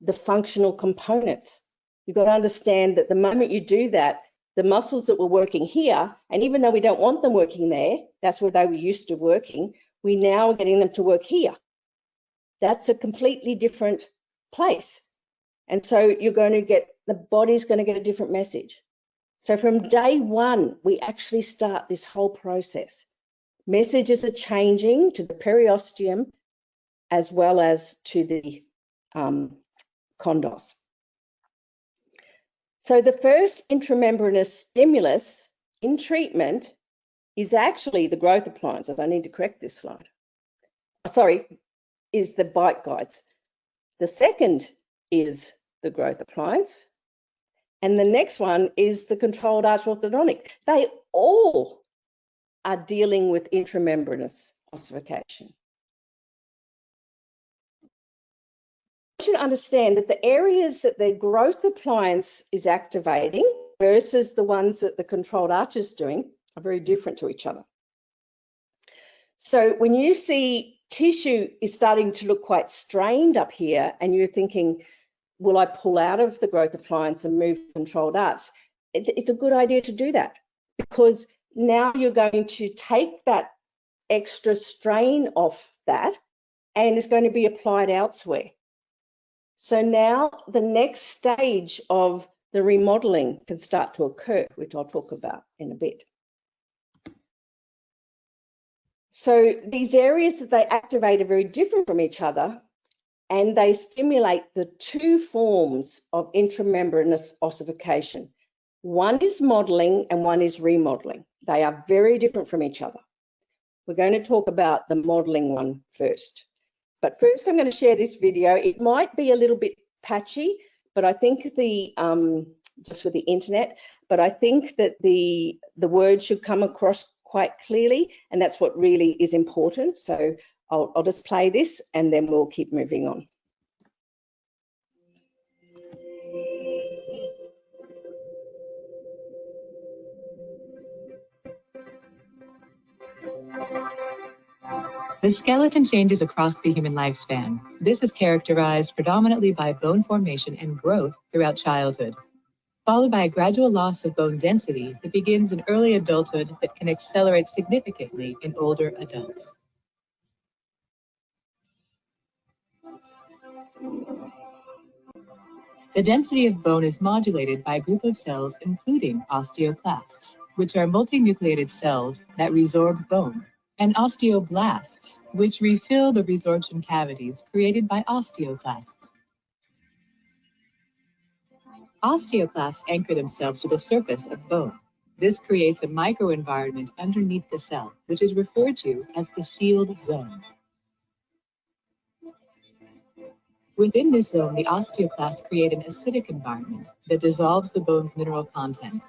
A: the functional components. You've got to understand that the moment you do that, the muscles that were working here, and even though we don't want them working there, that's where they were used to working, we now are getting them to work here. That's a completely different place. And so you're going to get, the body's going to get a different message. So from day one, we actually start this whole process. Messages are changing to the periosteum as well as to the condyles. So the first intramembranous stimulus in treatment is actually the growth appliances. I need to correct this slide. Sorry, is the bite guides. The second is the growth appliance. And the next one is the controlled arch orthodontic. They all are dealing with intramembranous ossification. You should understand that the areas that the growth appliance is activating versus the ones that the controlled arch is doing are very different to each other. So when you see tissue is starting to look quite strained up here and you're thinking, will I pull out of the growth appliance and move controlled arch? It's a good idea to do that, because now you're going to take that extra strain off that and it's going to be applied elsewhere. So now the next stage of the remodeling can start to occur, which I'll talk about in a bit. So these areas that they activate are very different from each other, and they stimulate the two forms of intramembranous ossification. One is modeling and one is remodeling. They are very different from each other. We're going to talk about the modeling one first. But first I'm going to share this video. It might be a little bit patchy, but I think just with the internet, but I think that the words should come across quite clearly, and that's what really is important. So I'll just play this and then we'll keep moving on.
B: The skeleton changes across the human lifespan. This is characterized predominantly by bone formation and growth throughout childhood, followed by a gradual loss of bone density that begins in early adulthood but can accelerate significantly in older adults. The density of bone is modulated by a group of cells including osteoclasts, which are multinucleated cells that resorb bone, and osteoblasts, which refill the resorption cavities created by osteoclasts. Osteoclasts anchor themselves to the surface of bone. This creates a microenvironment underneath the cell, which is referred to as the sealed zone. Within this zone, the osteoclasts create an acidic environment that dissolves the bone's mineral content.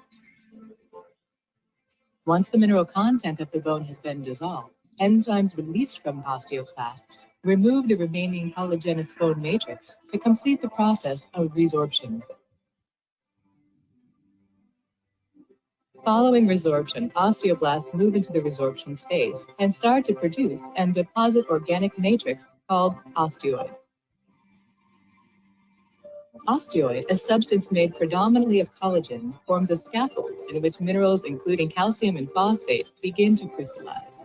B: Once the mineral content of the bone has been dissolved, enzymes released from osteoclasts remove the remaining collagenous bone matrix to complete the process of resorption. Following resorption, osteoblasts move into the resorption space and start to produce and deposit organic matrix called osteoid. Osteoid, a substance made predominantly of collagen, forms a scaffold in which minerals including calcium and phosphate begin to crystallize.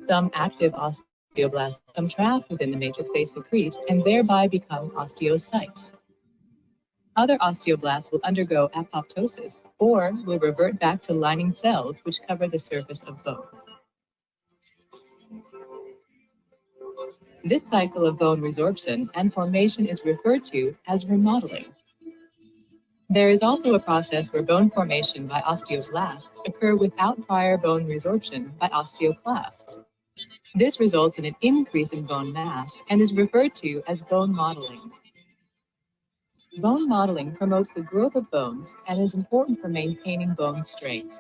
B: Some active osteoblasts become trapped within the matrix they secrete and thereby become osteocytes. Other osteoblasts will undergo apoptosis or will revert back to lining cells which cover the surface of bone. This cycle of bone resorption and formation is referred to as remodeling. There is also a process where bone formation by osteoblasts occur without prior bone resorption by osteoclasts. This results in an increase in bone mass and is referred to as bone modeling. Bone modeling promotes the growth of bones and is important for maintaining bone strength.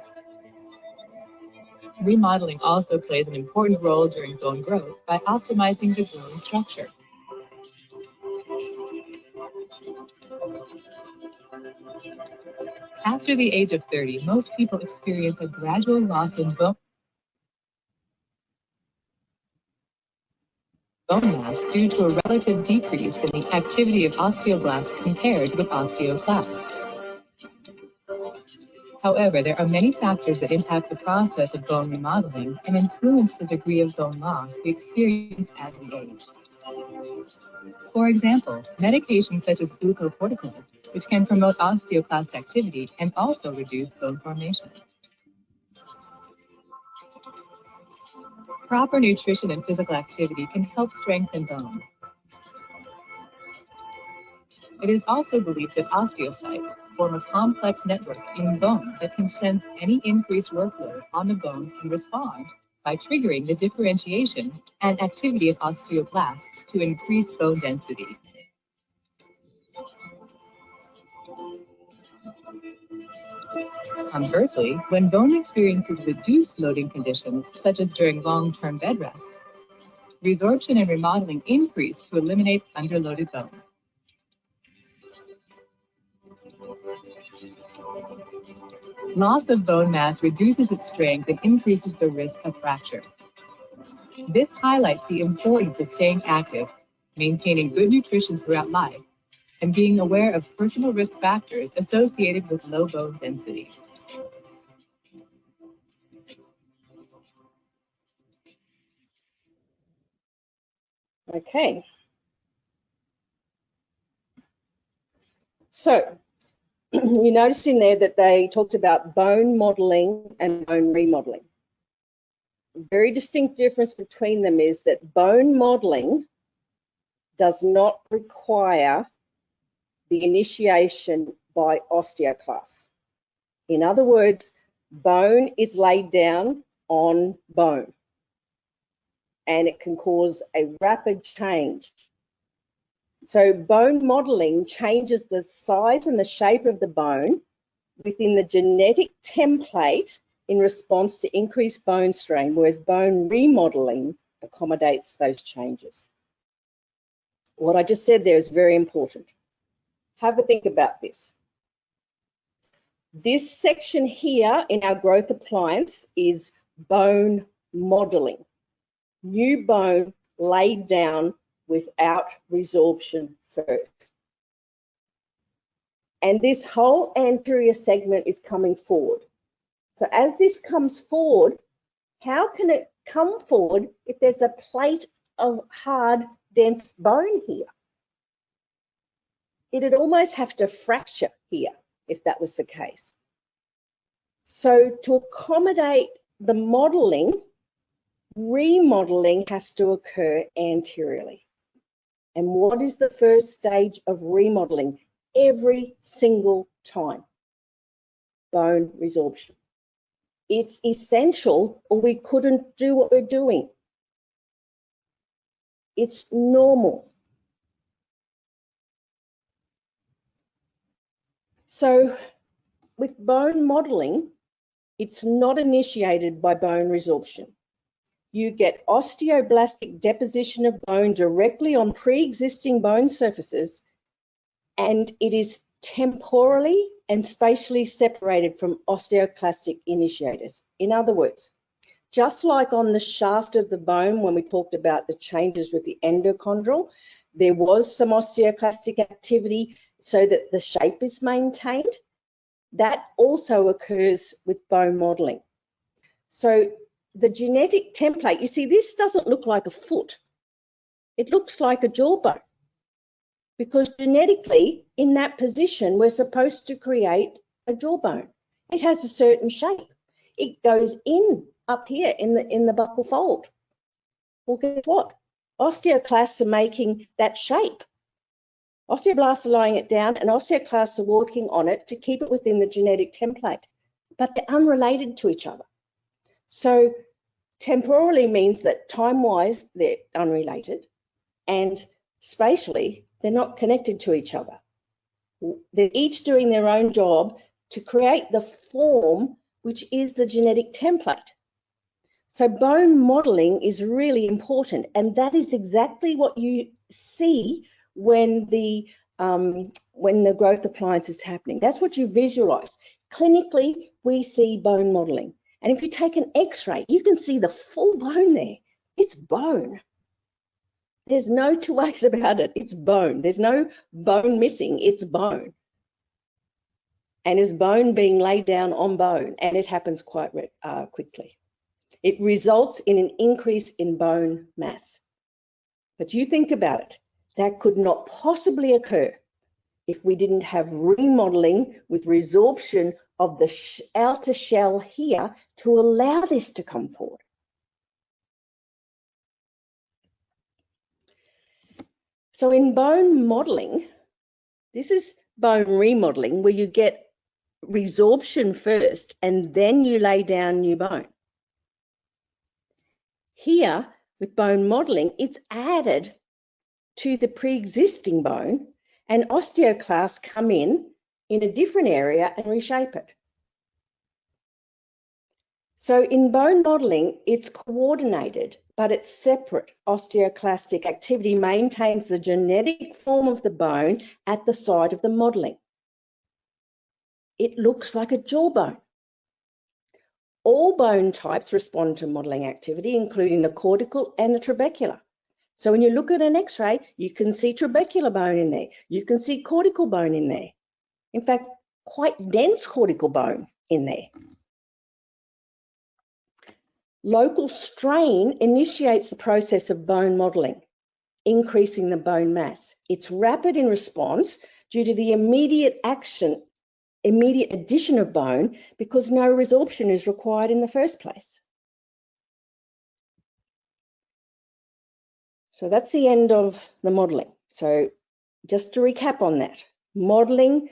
B: Remodeling also plays an important role during bone growth by optimizing the bone structure. After the age of 30, most people experience a gradual loss in bone mass due to a relative decrease in the activity of osteoblasts compared with osteoclasts. However, there are many factors that impact the process of bone remodeling and influence the degree of bone loss we experience as we age. For example, medications such as glucocorticoids, which can promote osteoclast activity and also reduce bone formation. Proper nutrition and physical activity can help strengthen bone. It is also believed that osteocytes form a complex network in bone that can sense any increased workload on the bone and respond by triggering the differentiation and activity of osteoclasts to increase bone density. Conversely, when bone experiences reduced loading conditions, such as during long-term bed rest, resorption and remodeling increase to eliminate underloaded bone. Loss of bone mass reduces its strength and increases the risk of fracture. This highlights the importance of staying active, maintaining good nutrition throughout life, and being aware of personal risk factors associated with low bone density.
A: Okay. So you noticed in there that they talked about bone modeling and bone remodeling. Very distinct difference between them is that bone modeling does not require the initiation by osteoclasts. In other words, bone is laid down on bone, and it can cause a rapid change. So bone modeling changes the size and the shape of the bone within the genetic template in response to increased bone strain, whereas bone remodeling accommodates those changes. What I just said there is very important. Have a think about this. This section here in our growth appliance is bone modeling. New bone laid down without resorption first. And this whole anterior segment is coming forward. So as this comes forward, how can it come forward if there's a plate of hard, dense bone here? It'd almost have to fracture here if that was the case. So to accommodate the modeling, remodeling has to occur anteriorly. And what is the first stage of remodeling? Every single time? Bone resorption. It's essential, or we couldn't do what we're doing. It's normal. So with bone modeling, it's not initiated by bone resorption. You get osteoblastic deposition of bone directly on pre-existing bone surfaces, and it is temporally and spatially separated from osteoclastic initiators. In other words, just like on the shaft of the bone when we talked about the changes with the endochondral, there was some osteoclastic activity so that the shape is maintained. That also occurs with bone modeling. So the genetic template, you see, this doesn't look like a foot. It looks like a jawbone, because genetically, in that position, we're supposed to create a jawbone. It has a certain shape. It goes in up here in the buccal fold. Well, guess what? Osteoclasts are making that shape. Osteoblasts are laying it down, and osteoclasts are working on it to keep it within the genetic template, but they're unrelated to each other. So temporally means that time-wise they're unrelated, and spatially they're not connected to each other. They're each doing their own job to create the form which is the genetic template. So bone modeling is really important, and that is exactly what you see when the growth appliance is happening. That's what you visualize. Clinically, we see bone modeling. And if you take an X-ray, you can see the full bone there. It's bone. There's no two ways about it. It's bone. There's no bone missing. It's bone. And it's bone being laid down on bone, and it happens quite quickly. It results in an increase in bone mass. But you think about it. That could not possibly occur if we didn't have remodeling with resorption of the outer shell here to allow this to come forward. So in bone modeling, this is bone remodeling, where you get resorption first and then you lay down new bone. Here, with bone modelling, it's added to the pre-existing bone, and osteoclasts come in a different area and reshape it. So in bone modelling, it's coordinated, but it's separate. Osteoclastic activity maintains the genetic form of the bone at the site of the modelling. It looks like a jawbone. All bone types respond to modelling activity, including the cortical and the trabecular. So when you look at an X-ray, you can see trabecular bone in there. You can see cortical bone in there. In fact, quite dense cortical bone in there. Local strain initiates the process of bone modelling, increasing the bone mass. It's rapid in response due to the immediate addition of bone because no resorption is required in the first place. So that's the end of the modelling. So just to recap on that, modelling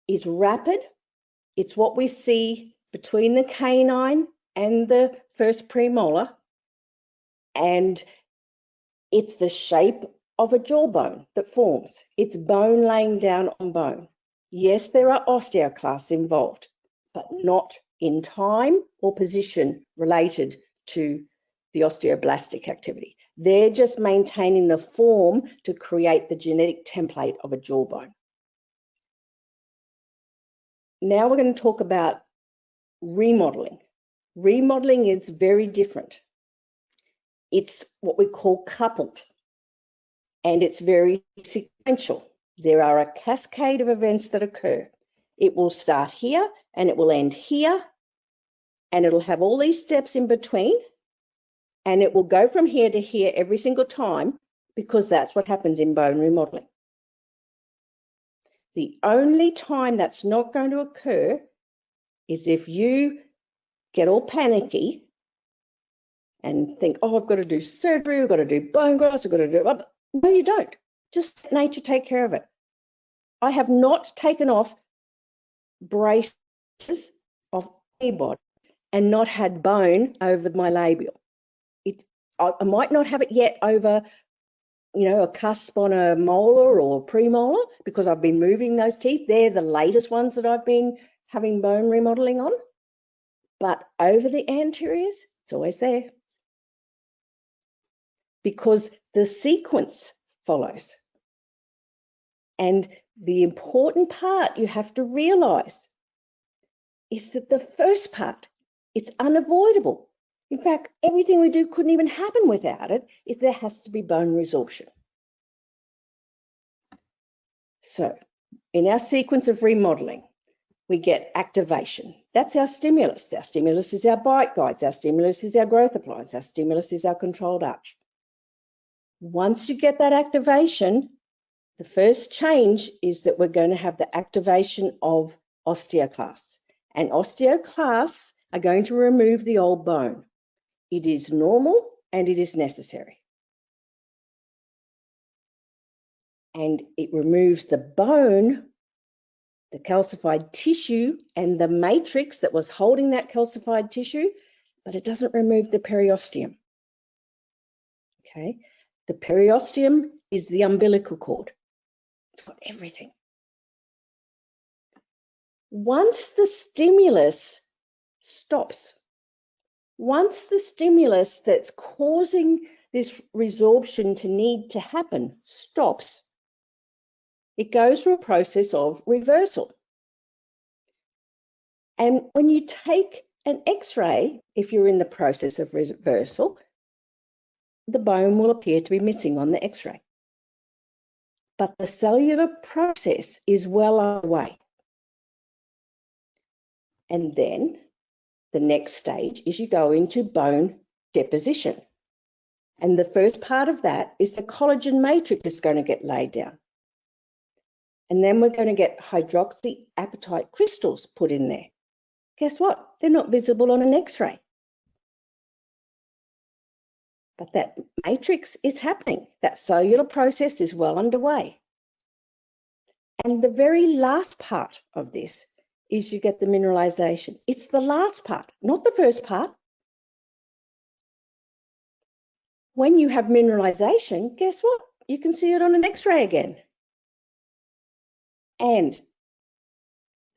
A: is rapid. It's what we see between the canine and the first premolar, and it's the shape of a jawbone that forms. It's bone laying down on bone. Yes, there are osteoclasts involved, but not in time or position related to the osteoblastic activity. They're just maintaining the form to create the genetic template of a jawbone. Now we're going to talk about remodeling. Remodeling is very different. It's what we call coupled, and it's very sequential. There are a cascade of events that occur. It will start here and it will end here, and it'll have all these steps in between, and it will go from here to here every single time because that's what happens in bone remodeling. The only time that's not going to occur is if you get all panicky and think, oh, I've got to do surgery, I've got to do bone grafts, I've got to do... No, you don't. Just let nature take care of it. I have not taken off braces of anybody and not had bone over my labial. I might not have it yet over, you know, a cusp on a molar or premolar because I've been moving those teeth. They're the latest ones that I've been having bone remodeling on. But over the anteriors, it's always there because the sequence follows. And the important part you have to realise is that the first part, it's unavoidable. In fact, everything we do couldn't even happen without it, is there has to be bone resorption. So in our sequence of remodeling, we get activation. That's our stimulus. Our stimulus is our bite guides. Our stimulus is our growth appliance. Our stimulus is our controlled arch. Once you get that activation, the first change is that we're going to have the activation of osteoclasts. And osteoclasts are going to remove the old bone. It is normal and it is necessary. And it removes the bone, the calcified tissue, and the matrix that was holding that calcified tissue, but it doesn't remove the periosteum. Okay, the periosteum is the umbilical cord. It's got everything. Once the stimulus stops, once the stimulus that's causing this resorption to need to happen stops, it goes through a process of reversal. And when you take an X-ray, if you're in the process of reversal, the bone will appear to be missing on the X-ray. But the cellular process is well underway. And then the next stage is you go into bone deposition. And the first part of that is the collagen matrix is going to get laid down. And then we're going to get hydroxyapatite crystals put in there. Guess what? They're not visible on an X-ray. But that matrix is happening. That cellular process is well underway. And the very last part of this is you get the mineralization. It's the last part, not the first part. When you have mineralization, guess what? You can see it on an X-ray again. And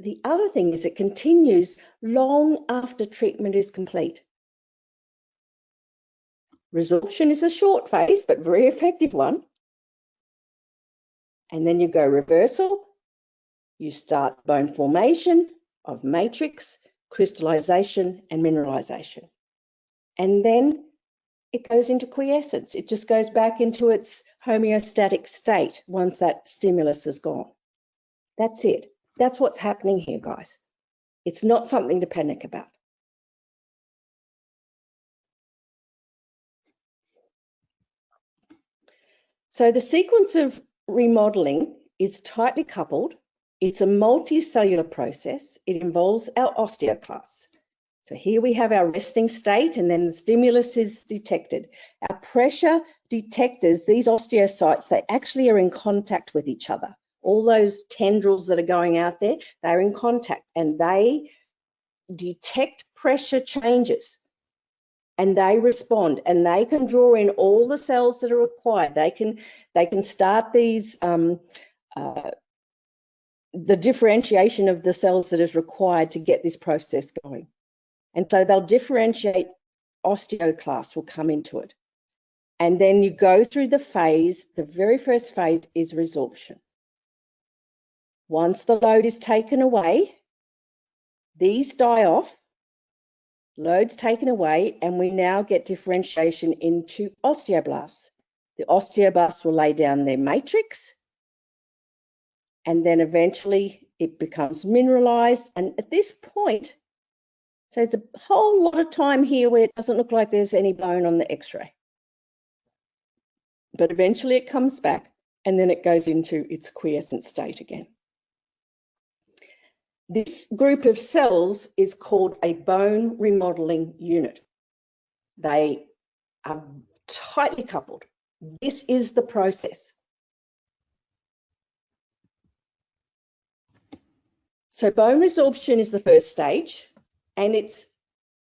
A: the other thing is it continues long after treatment is complete. Resorption is a short phase, but very effective one. And then you go reversal. You start bone formation of matrix, crystallization, and mineralization. And then it goes into quiescence. It just goes back into its homeostatic state once that stimulus is gone. That's it. That's what's happening here, guys. It's not something to panic about. So the sequence of remodeling is tightly coupled. It's a multicellular process. It involves our osteoclasts. So here we have our resting state, and then the stimulus is detected. Our pressure detectors, these osteocytes, they actually are in contact with each other. All those tendrils that are going out there, they're in contact, and they detect pressure changes, and they respond, and they can draw in all the cells that are required. They can start these the differentiation of the cells that is required to get this process going. And so they'll differentiate, osteoclasts will come into it. And then you go through the phase, the very first phase is resorption. Once the load is taken away, these die off, load's taken away, and we now get differentiation into osteoblasts. The osteoblasts will lay down their matrix, and then eventually it becomes mineralized. And at this point, so there's a whole lot of time here where it doesn't look like there's any bone on the X-ray. But eventually it comes back, and then it goes into its quiescent state again. This group of cells is called a bone remodeling unit. They are tightly coupled. This is the process. So bone resorption is the first stage, and it's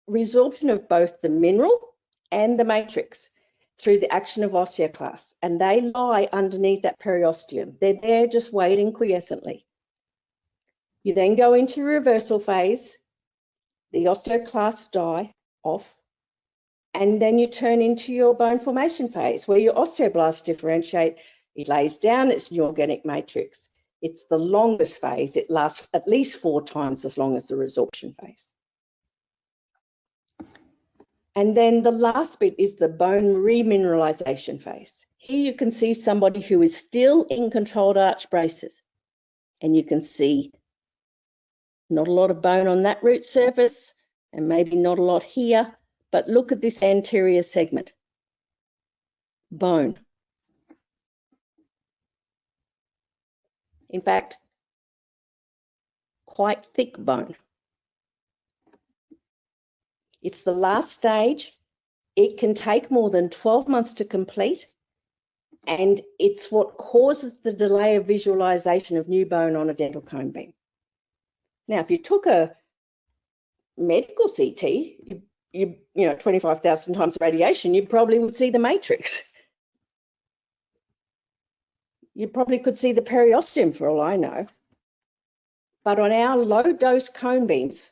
A: resorption of both the mineral and the matrix through the action of osteoclasts, and they lie underneath that periosteum. They're there just waiting quiescently. You then go into reversal phase, the osteoclasts die off, and then you turn into your bone formation phase where your osteoblasts differentiate. It lays down its new organic matrix. It's the longest phase. It lasts at least 4 times as long as the resorption phase. And then the last bit is the bone remineralization phase. Here you can see somebody who is still in controlled arch braces, and you can see not a lot of bone on that root surface, and maybe not a lot here, but look at this anterior segment. Bone. In fact, quite thick bone. It's the last stage. It can take more than 12 months to complete, and it's what causes the delay of visualization of new bone on a dental cone beam. Now, if you took a medical CT, you know, 25,000 times radiation, you probably would see the matrix. You probably could see the periosteum for all I know. But on our low dose cone beams,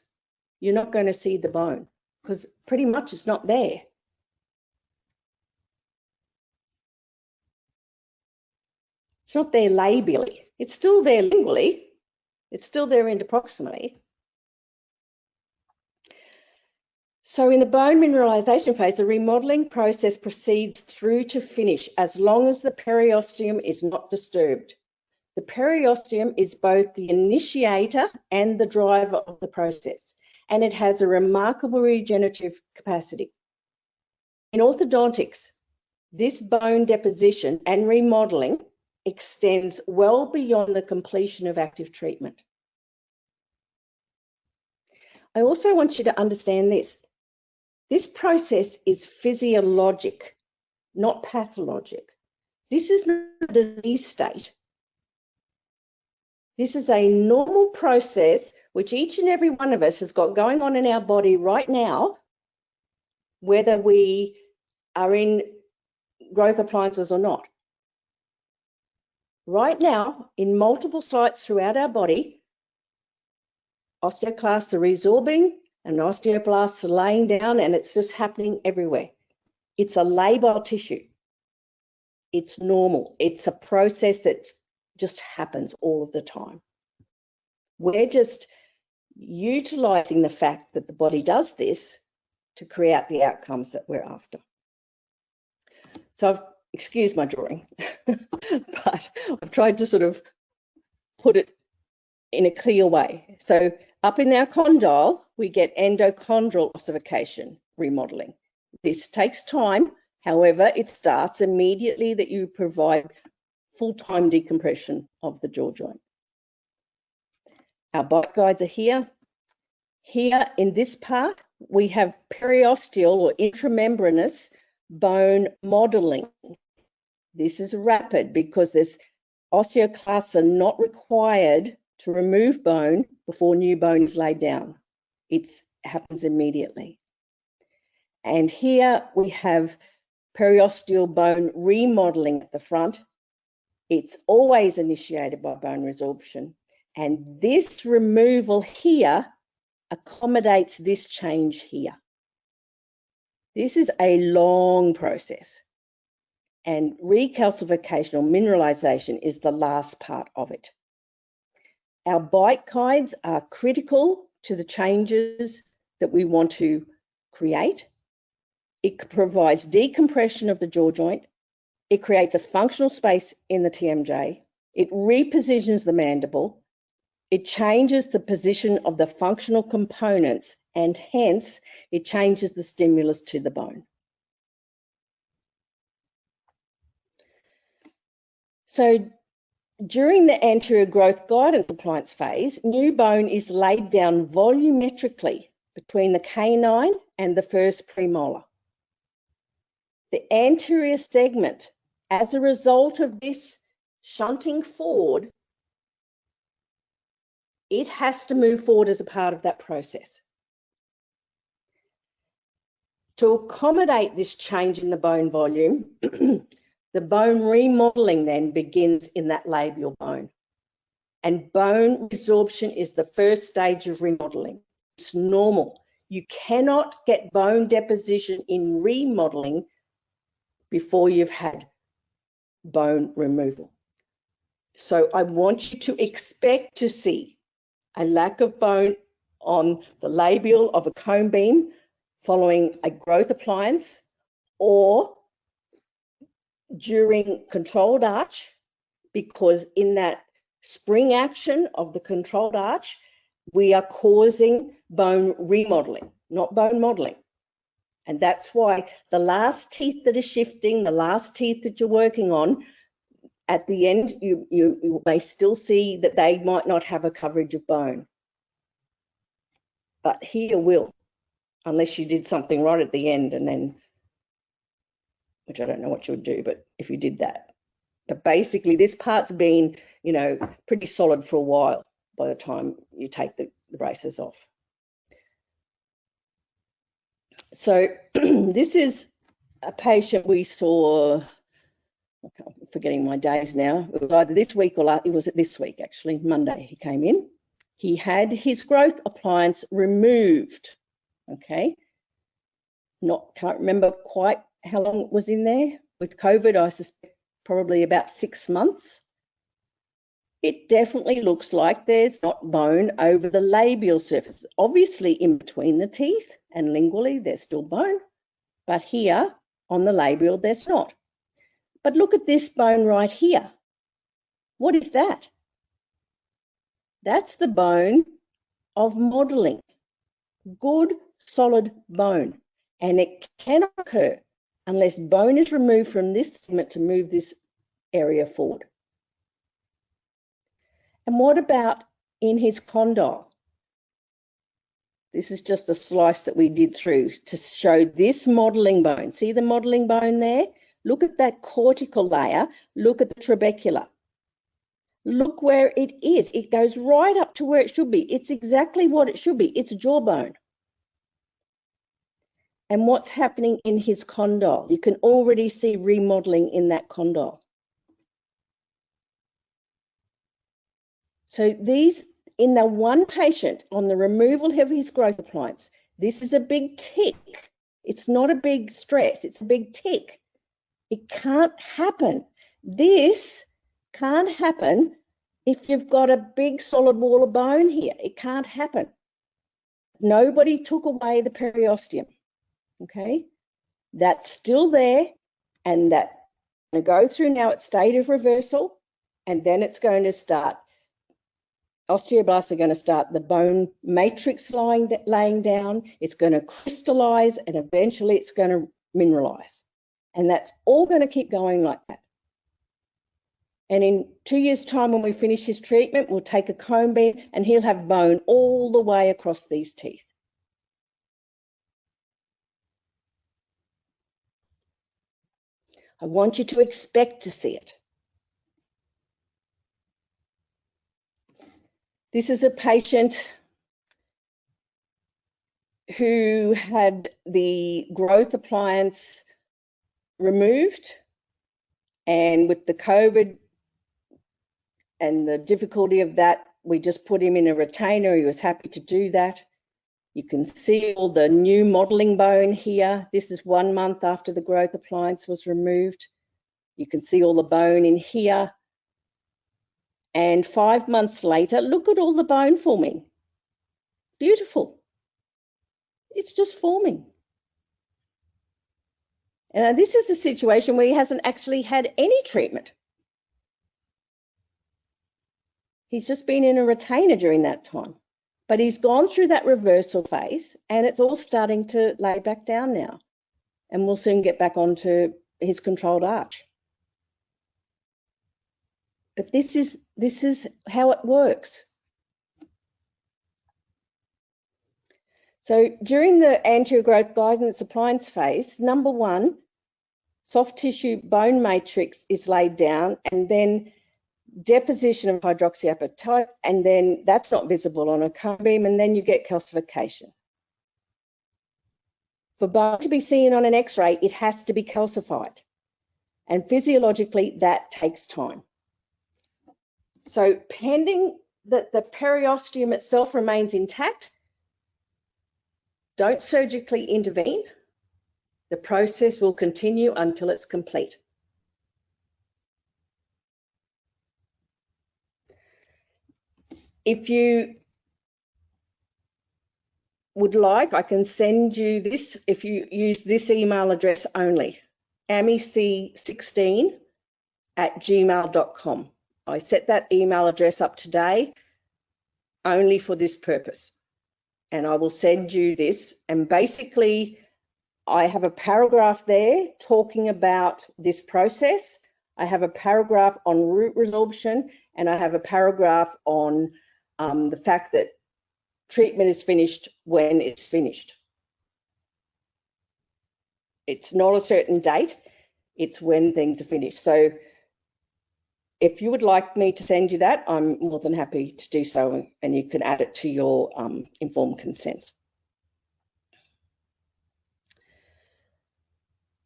A: you're not going to see the bone because pretty much it's not there. It's not there labially. It's still there lingually. It's still there interproximally. So in the bone mineralization phase, the remodeling process proceeds through to finish as long as the periosteum is not disturbed. The periosteum is both the initiator and the driver of the process, and it has a remarkable regenerative capacity. In orthodontics, this bone deposition and remodeling extends well beyond the completion of active treatment. I also want you to understand this. This process is physiologic, not pathologic. This is not a disease state. This is a normal process which each and every one of us has got going on in our body right now, whether we are in growth appliances or not. Right now, in multiple sites throughout our body, osteoclasts are resorbing and osteoblasts are laying down, and it's just happening everywhere. It's a labile tissue. It's normal. It's a process that just happens all of the time. We're just utilizing the fact that the body does this to create the outcomes that we're after. So excuse my drawing, but I've tried to sort of put it in a clear way. So up in our condyle, we get endochondral ossification remodeling. This takes time. However, it starts immediately that you provide full-time decompression of the jaw joint. Our bite guides are here. Here in this part, we have periosteal or intramembranous bone modeling. This is rapid because osteoclasts are not required to remove bone before new bone is laid down. It happens immediately. And here we have periosteal bone remodeling at the front. It's always initiated by bone resorption. And this removal here accommodates this change here. This is a long process. And recalcification or mineralization is the last part of it. Our bite guides are critical to the changes that we want to create. It provides decompression of the jaw joint. It creates a functional space in the TMJ. It repositions the mandible. It changes the position of the functional components, and hence it changes the stimulus to the bone. So during the anterior growth guidance appliance phase, new bone is laid down volumetrically between the canine and the first premolar. The anterior segment, as a result of this shunting forward, it has to move forward as a part of that process. To accommodate this change in the bone volume, the bone remodeling then begins in that labial bone. And bone resorption is the first stage of remodeling. It's normal. You cannot get bone deposition in remodeling before you've had bone removal. So I want you to expect to see a lack of bone on the labial of a cone beam following a growth appliance, or during controlled arch, because in that spring action of the controlled arch, we are causing bone remodeling, not bone modeling. And that's why the last teeth that are shifting, the last teeth that you're working on, at the end, you may still see that they might not have a coverage of bone. But here will, unless you did something right at the end and then, which I don't know what you would do, but if you did that. But basically this part's been, you know, pretty solid for a while by the time you take the braces off. So this is a patient we saw, I'm forgetting my days now, it was either this week or it was this week actually, Monday he came in. He had his growth appliance removed, okay? Can't remember quite how long it was in there. With COVID, I suspect probably about 6 months. It definitely looks like there's not bone over the labial surface. Obviously in between the teeth and lingually there's still bone, but here on the labial there's not. But look at this bone right here. What is that? That's the bone of modeling. Good, solid bone. And it cannot occur unless bone is removed from this segment to move this area forward. And what about in his condyle? This is just a slice that we did through to show this modeling bone. See the modeling bone there? Look at that cortical layer. Look at the trabecular. Look where it is. It goes right up to where it should be. It's exactly what it should be. It's jawbone. and what's happening in his condyle. You can already see remodeling in that condyle. So these, in the one patient on the removal of his growth appliance, this is a big tick. It's not a big stress, it's a big tick. It can't happen. This can't happen if you've got a big solid wall of bone here. It can't happen. Nobody took away the periosteum, okay? That's still there, and that's going to go through now its state of reversal, and then it's going to start. Osteoblasts are going to start the bone matrix laying down. It's going to crystallize, and eventually it's going to mineralize. And that's all going to keep going like that. And in 2 years' time, when we finish his treatment, we'll take a comb beam and he'll have bone all the way across these teeth. I want you to expect to see it. This is a patient who had the growth appliance removed, and with the COVID and the difficulty of that, we just put him in a retainer. He was happy to do that. You can see all the new modeling bone here. This is 1 month after the growth appliance was removed. You can see all the bone in here. And 5 months later, look at all the bone forming. Beautiful. It's just forming. And this is a situation where he hasn't actually had any treatment. He's just been in a retainer during that time. But he's gone through that reversal phase, and it's all starting to lay back down now. And we'll soon get back onto his controlled arch. But this is how it works. So during the anterior growth guidance appliance phase, number one, soft tissue bone matrix is laid down, and then deposition of hydroxyapatite, and then that's not visible on a comb beam, and then you get calcification. For bone to be seen on an X-ray, it has to be calcified, and physiologically that takes time. So pending that the periosteum itself remains intact, don't surgically intervene. The process will continue until it's complete. If you would like, I can send you this if you use this email address only, amec16@gmail.com. I set that email address up today only for this purpose. And I will send you this. And basically, I have a paragraph there talking about this process. I have a paragraph on root resorption, and I have a paragraph on the fact that treatment is finished when it's finished. It's not a certain date, it's when things are finished. So if you would like me to send you that, I'm more than happy to do so, and you can add it to your informed consents.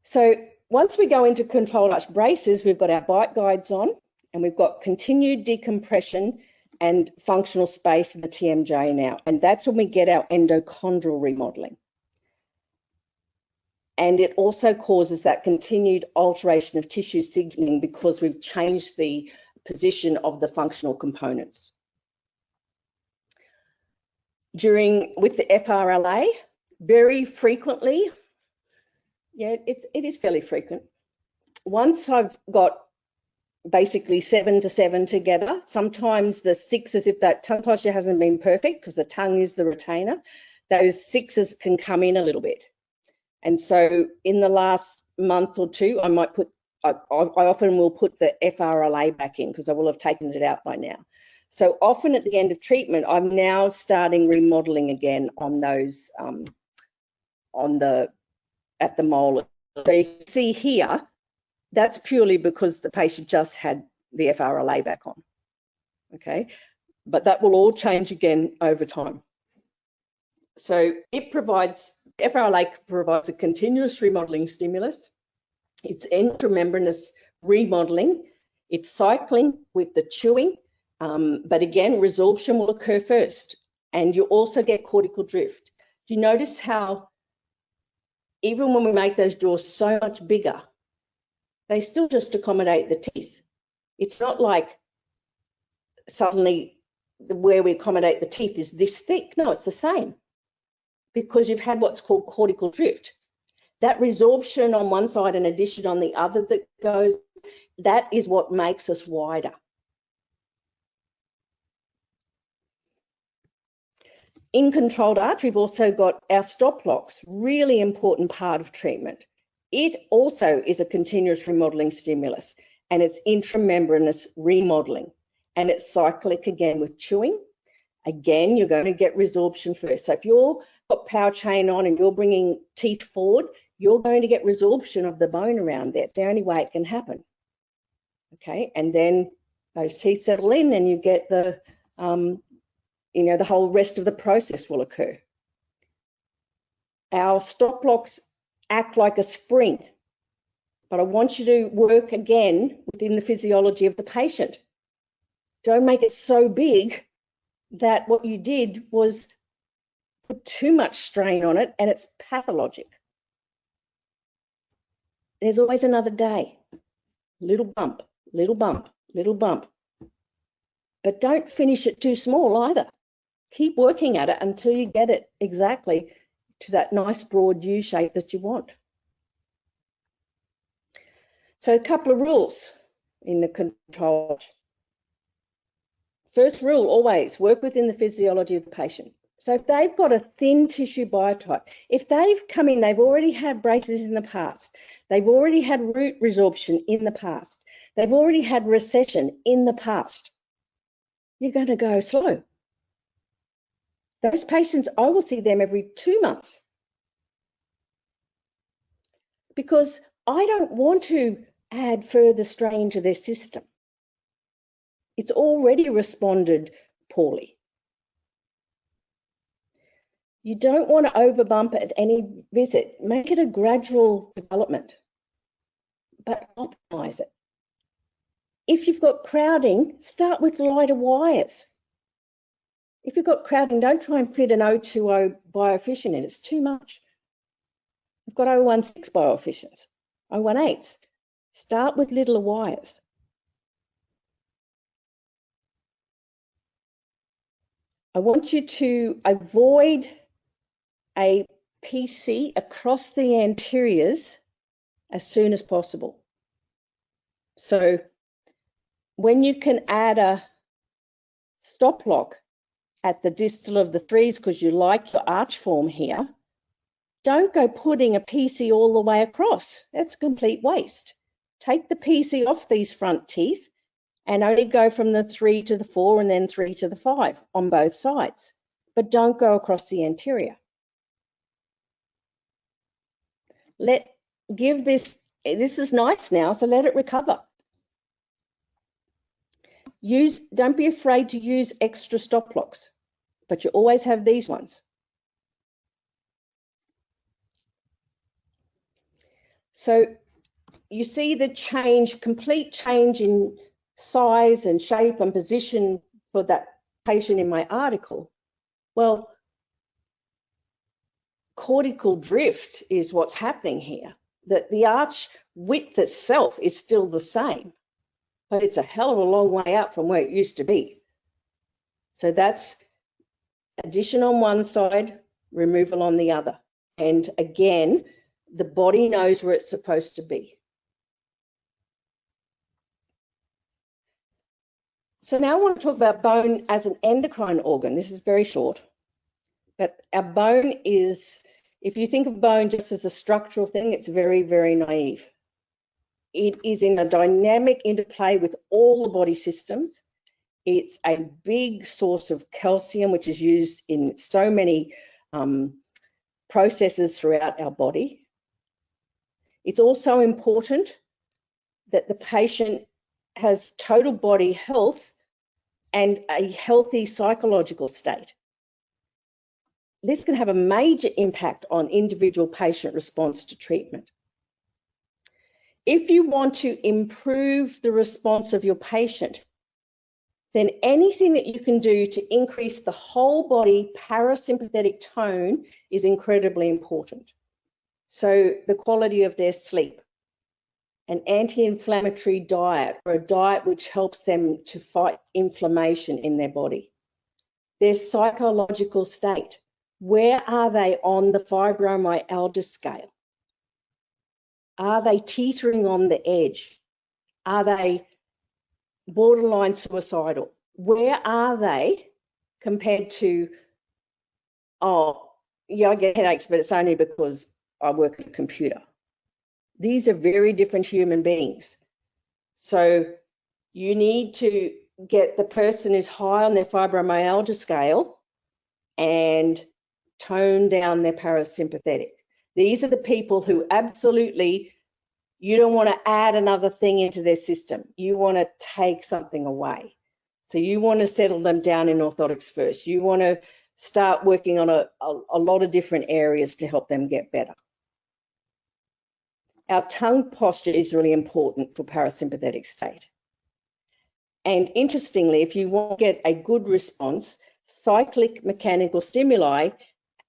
A: So once we go into controlled arch braces, we've got our bite guides on, and we've got continued decompression and functional space in the TMJ now, and that's when we get our endochondral remodeling. And it also causes that continued alteration of tissue signaling because we've changed the position of the functional components. With the FRLA, very frequently, yeah, it is fairly frequent. Once I've got basically 7 to 7 together, sometimes the 6s, if that tongue posture hasn't been perfect, because the tongue is the retainer, those 6s can come in a little bit. And so in the last month or two, I might put, I often will put the FRLA back in because I will have taken it out by now. So often at the end of treatment, I'm now starting remodeling again on those, at the molar. So you can see here, that's purely because the patient just had the FRLA back on, okay? But that will all change again over time. So it provides FRLA provides a continuous remodeling stimulus. It's intramembranous remodeling. It's cycling with the chewing, but again, resorption will occur first, and you also get cortical drift. Do you notice how even when we make those jaws so much bigger, they still just accommodate the teeth? It's not like suddenly where we accommodate the teeth is this thick. No, it's the same, because you've had what's called cortical drift. That resorption on one side and addition on the other that goes, that is what makes us wider. In controlled arch, we've also got our stop locks, really important part of treatment. It also is a continuous remodeling stimulus, and it's intramembranous remodeling, and it's cyclic again with chewing. Again, you're going to get resorption first. So if you've got power chain on and you're bringing teeth forward, you're going to get resorption of the bone around there. It's the only way it can happen. Okay, and then those teeth settle in and you get the, the whole rest of the process will occur. Our stop locks act like a spring, but I want you to work again within the physiology of the patient. Don't make it so big that what you did was put too much strain on it and it's pathologic. There's always another day. Little bump, little bump, little bump. But don't finish it too small either. Keep working at it until you get it exactly to that nice broad U shape that you want. So a couple of rules in the control. First rule, always work within the physiology of the patient. So if they've got a thin tissue biotype, if they've come in, they've already had braces in the past, they've already had root resorption in the past, they've already had recession in the past, you're going to go slow. Those patients, I will see them every 2 months, because I don't want to add further strain to their system. It's already responded poorly. You don't want to overbump at any visit. Make it a gradual development, but optimize it. If you've got crowding, start with lighter wires. If you've got crowding, don't try and fit an 020 bioefficient in. It's too much. You've got 016 bioefficients, 018s. Start with littler wires. I want you to avoid a PC across the anteriors as soon as possible. So when you can add a stop lock at the distal of the threes because you like your arch form here, don't go putting a PC all the way across. That's a complete waste. Take the PC off these front teeth and only go from the 3 to the 4 and then 3 to the 5 on both sides. But don't go across the anterior. Give this is nice now, so let it recover. Don't be afraid to use extra stop locks, but you always have these ones. So you see the change, complete change in size and shape and position for that patient in my article. Well, cortical drift is what's happening here, that the arch width itself is still the same, but it's a hell of a long way out from where it used to be. So that's addition on one side, removal on the other. And again, the body knows where it's supposed to be. So now I want to talk about bone as an endocrine organ. This is very short, but our bone is, if you think of bone just as a structural thing, it's very, very naive. It is in a dynamic interplay with all the body systems. It's a big source of calcium, which is used in so many processes throughout our body. It's also important that the patient has total body health and a healthy psychological state. this can have a major impact on individual patient response to treatment. If you want to improve the response of your patient, then anything that you can do to increase the whole body parasympathetic tone is incredibly important. So the quality of their sleep, an anti-inflammatory diet, or a diet which helps them to fight inflammation in their body, their psychological state, where are they on the fibromyalgia scale? Are they teetering on the edge? Are they borderline suicidal? Where are they compared to, oh, yeah, I get headaches, but it's only because I work at a computer. These are very different human beings. So you need to get the person who's high on their fibromyalgia scale and tone down their parasympathetic. These are the people who absolutely, you don't want to add another thing into their system. You want to take something away. So you want to settle them down in orthotics first. You want to start working on a lot of different areas to help them get better. Our tongue posture is really important for parasympathetic state. And interestingly, if you want to get a good response, cyclic mechanical stimuli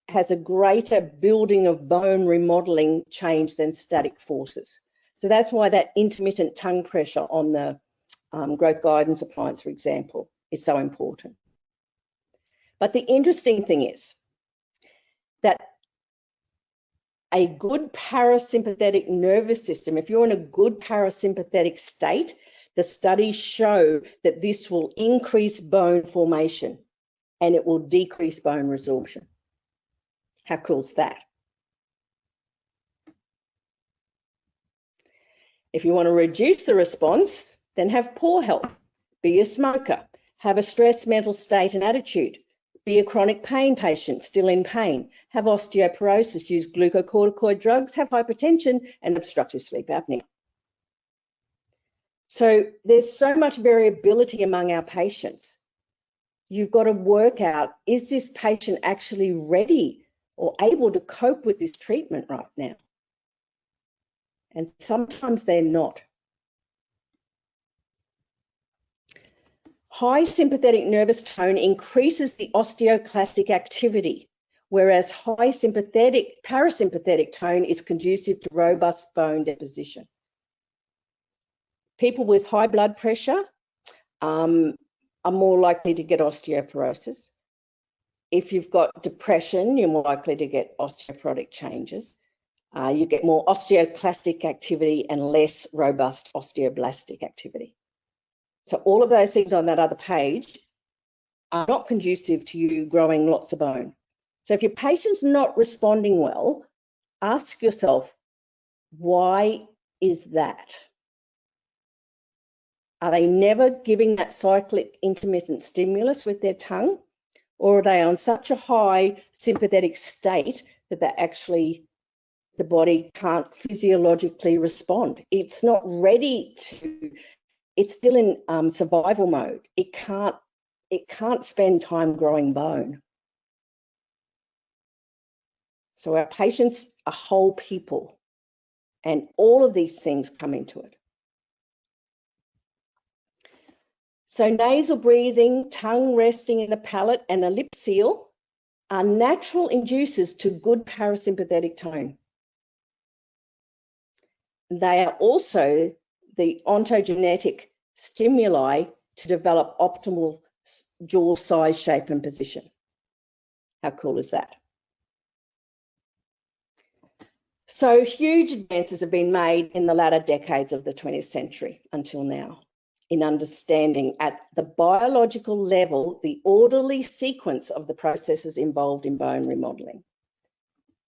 A: has a greater building of bone remodeling change than static forces. So that's why that intermittent tongue pressure on the growth guidance appliance, for example, is so important. But the interesting thing is that a good parasympathetic nervous system, if you're in a good parasympathetic state, the studies show that this will increase bone formation and it will decrease bone resorption. How cool is that? If you want to reduce the response, then have poor health, be a smoker, have a stressed mental state and attitude, be a chronic pain patient, still in pain, have osteoporosis, use glucocorticoid drugs, have hypertension and obstructive sleep apnea. So there's so much variability among our patients. You've got to work out, is this patient actually ready or able to cope with this treatment right now? And sometimes they're not. High sympathetic nervous tone increases the osteoclastic activity, whereas high sympathetic parasympathetic tone is conducive to robust bone deposition. People with high blood pressure are more likely to get osteoporosis. If you've got depression, you're more likely to get osteoporotic changes. You get more osteoclastic activity and less robust osteoblastic activity. So all of those things on that other page are not conducive to you growing lots of bone. So if your patient's not responding well, ask yourself, why is that? Are they never giving that cyclic intermittent stimulus with their tongue? Or are they on such a high sympathetic state that they're actually, the body can't physiologically respond? It's not ready to, it's still in survival mode. It can't spend time growing bone. So our patients are whole people, and all of these things come into it. So nasal breathing, tongue resting in the palate, and a lip seal are natural inducers to good parasympathetic tone. They are also the ontogenetic stimuli to develop optimal jaw size, shape, and position. How cool is that? So huge advances have been made in the latter decades of the 20th century until now in understanding at the biological level the orderly sequence of the processes involved in bone remodeling.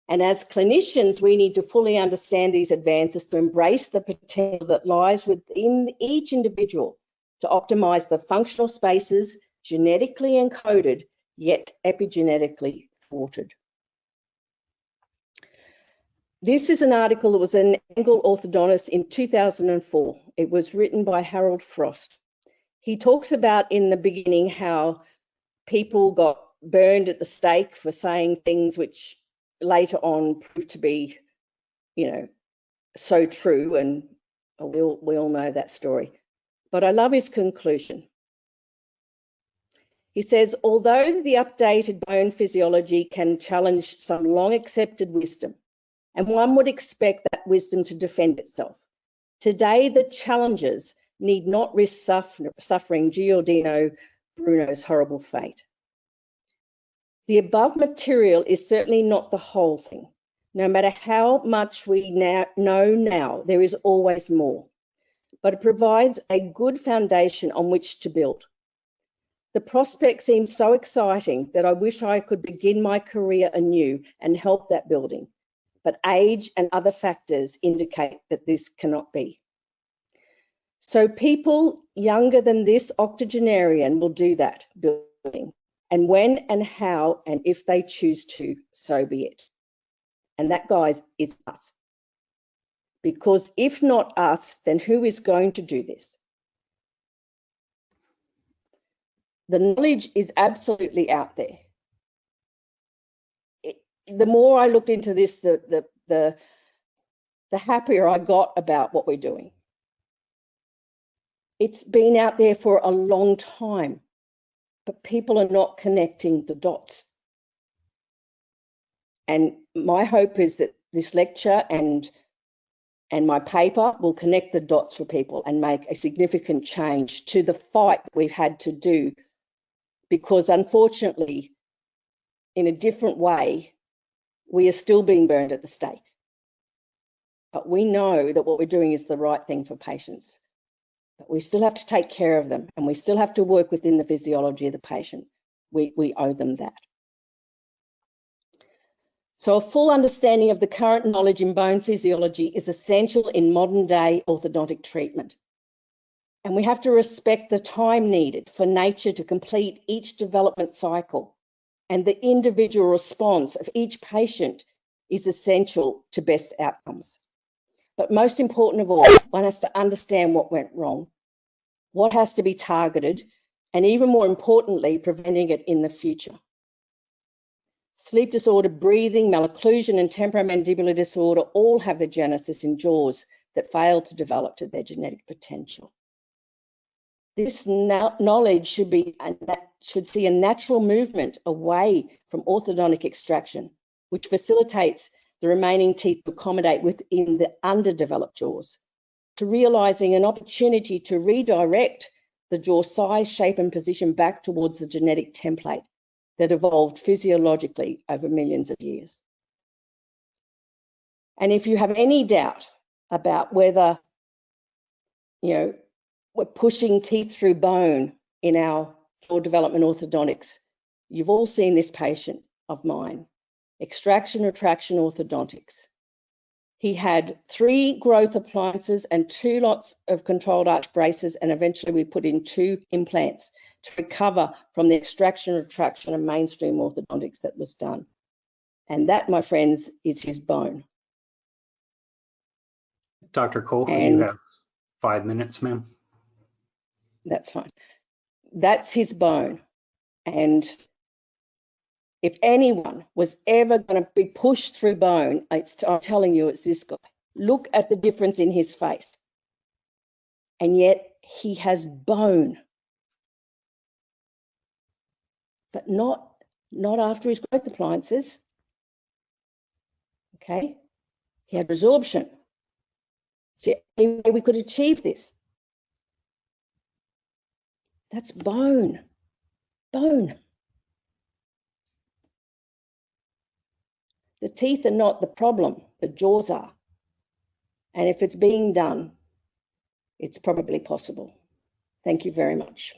A: And as clinicians, we need to fully understand these advances to embrace the potential that lies within each individual to optimize the functional spaces genetically encoded, yet epigenetically thwarted. This is an article that was in Angle Orthodontist in 2004. It was written by Harold Frost. He talks about in the beginning how people got burned at the stake for saying things which later on proved to be, you know, so true, and we all know that story. But I love his conclusion. He says, although the updated bone physiology can challenge some long accepted wisdom, and one would expect that wisdom to defend itself, today the challengers need not risk suffering Giordino Bruno's horrible fate. The above material is certainly not the whole thing. No matter how much we know now, there is always more. But it provides a good foundation on which to build. The prospect seems so exciting that I wish I could begin my career anew and help that building. But age and other factors indicate that this cannot be. So people younger than this octogenarian will do that building. And when and how and if they choose to, so be it. And that, guys, is us. Because if not us, then who is going to do this? The knowledge is absolutely out there. The more I looked into this, the happier I got about what we're doing. It's been out there for a long time, but people are not connecting the dots. And my hope is that this lecture and my paper will connect the dots for people and make a significant change to the fight that we've had to do, because unfortunately, in a different way, we are still being burned at the stake. But we know that what we're doing is the right thing for patients. But we still have to take care of them, and we still have to work within the physiology of the patient. We owe them that. So a full understanding of the current knowledge in bone physiology is essential in modern day orthodontic treatment. And we have to respect the time needed for nature to complete each development cycle, and the individual response of each patient is essential to best outcomes. But most important of all, one has to understand what went wrong, what has to be targeted, and even more importantly, preventing it in the future. Sleep disorder, breathing, malocclusion, and temporomandibular disorder all have their genesis in jaws that failed to develop to their genetic potential. This knowledge should see a natural movement away from orthodontic extraction, which facilitates the remaining teeth to accommodate within the underdeveloped jaws, to realizing an opportunity to redirect the jaw size, shape, and position back towards the genetic template that evolved physiologically over millions of years. And if you have any doubt about whether, we're pushing teeth through bone in our jaw development orthodontics, you've all seen this patient of mine, extraction retraction orthodontics. He had 3 growth appliances and 2 lots of controlled arch braces, and eventually we put in 2 implants to recover from the extraction, retraction, and mainstream orthodontics that was done. And that, my friends, is his bone.
C: Dr. Cole, you have 5 minutes, ma'am.
A: That's fine. That's his bone. And if anyone was ever going to be pushed through bone, I'm telling you, it's this guy. Look at the difference in his face. And yet he has bone. But not after his growth appliances. Okay? He had resorption. See, any way we could achieve this. That's bone. Bone. The teeth are not the problem, the jaws are. And if it's being done, it's probably possible. Thank you very much.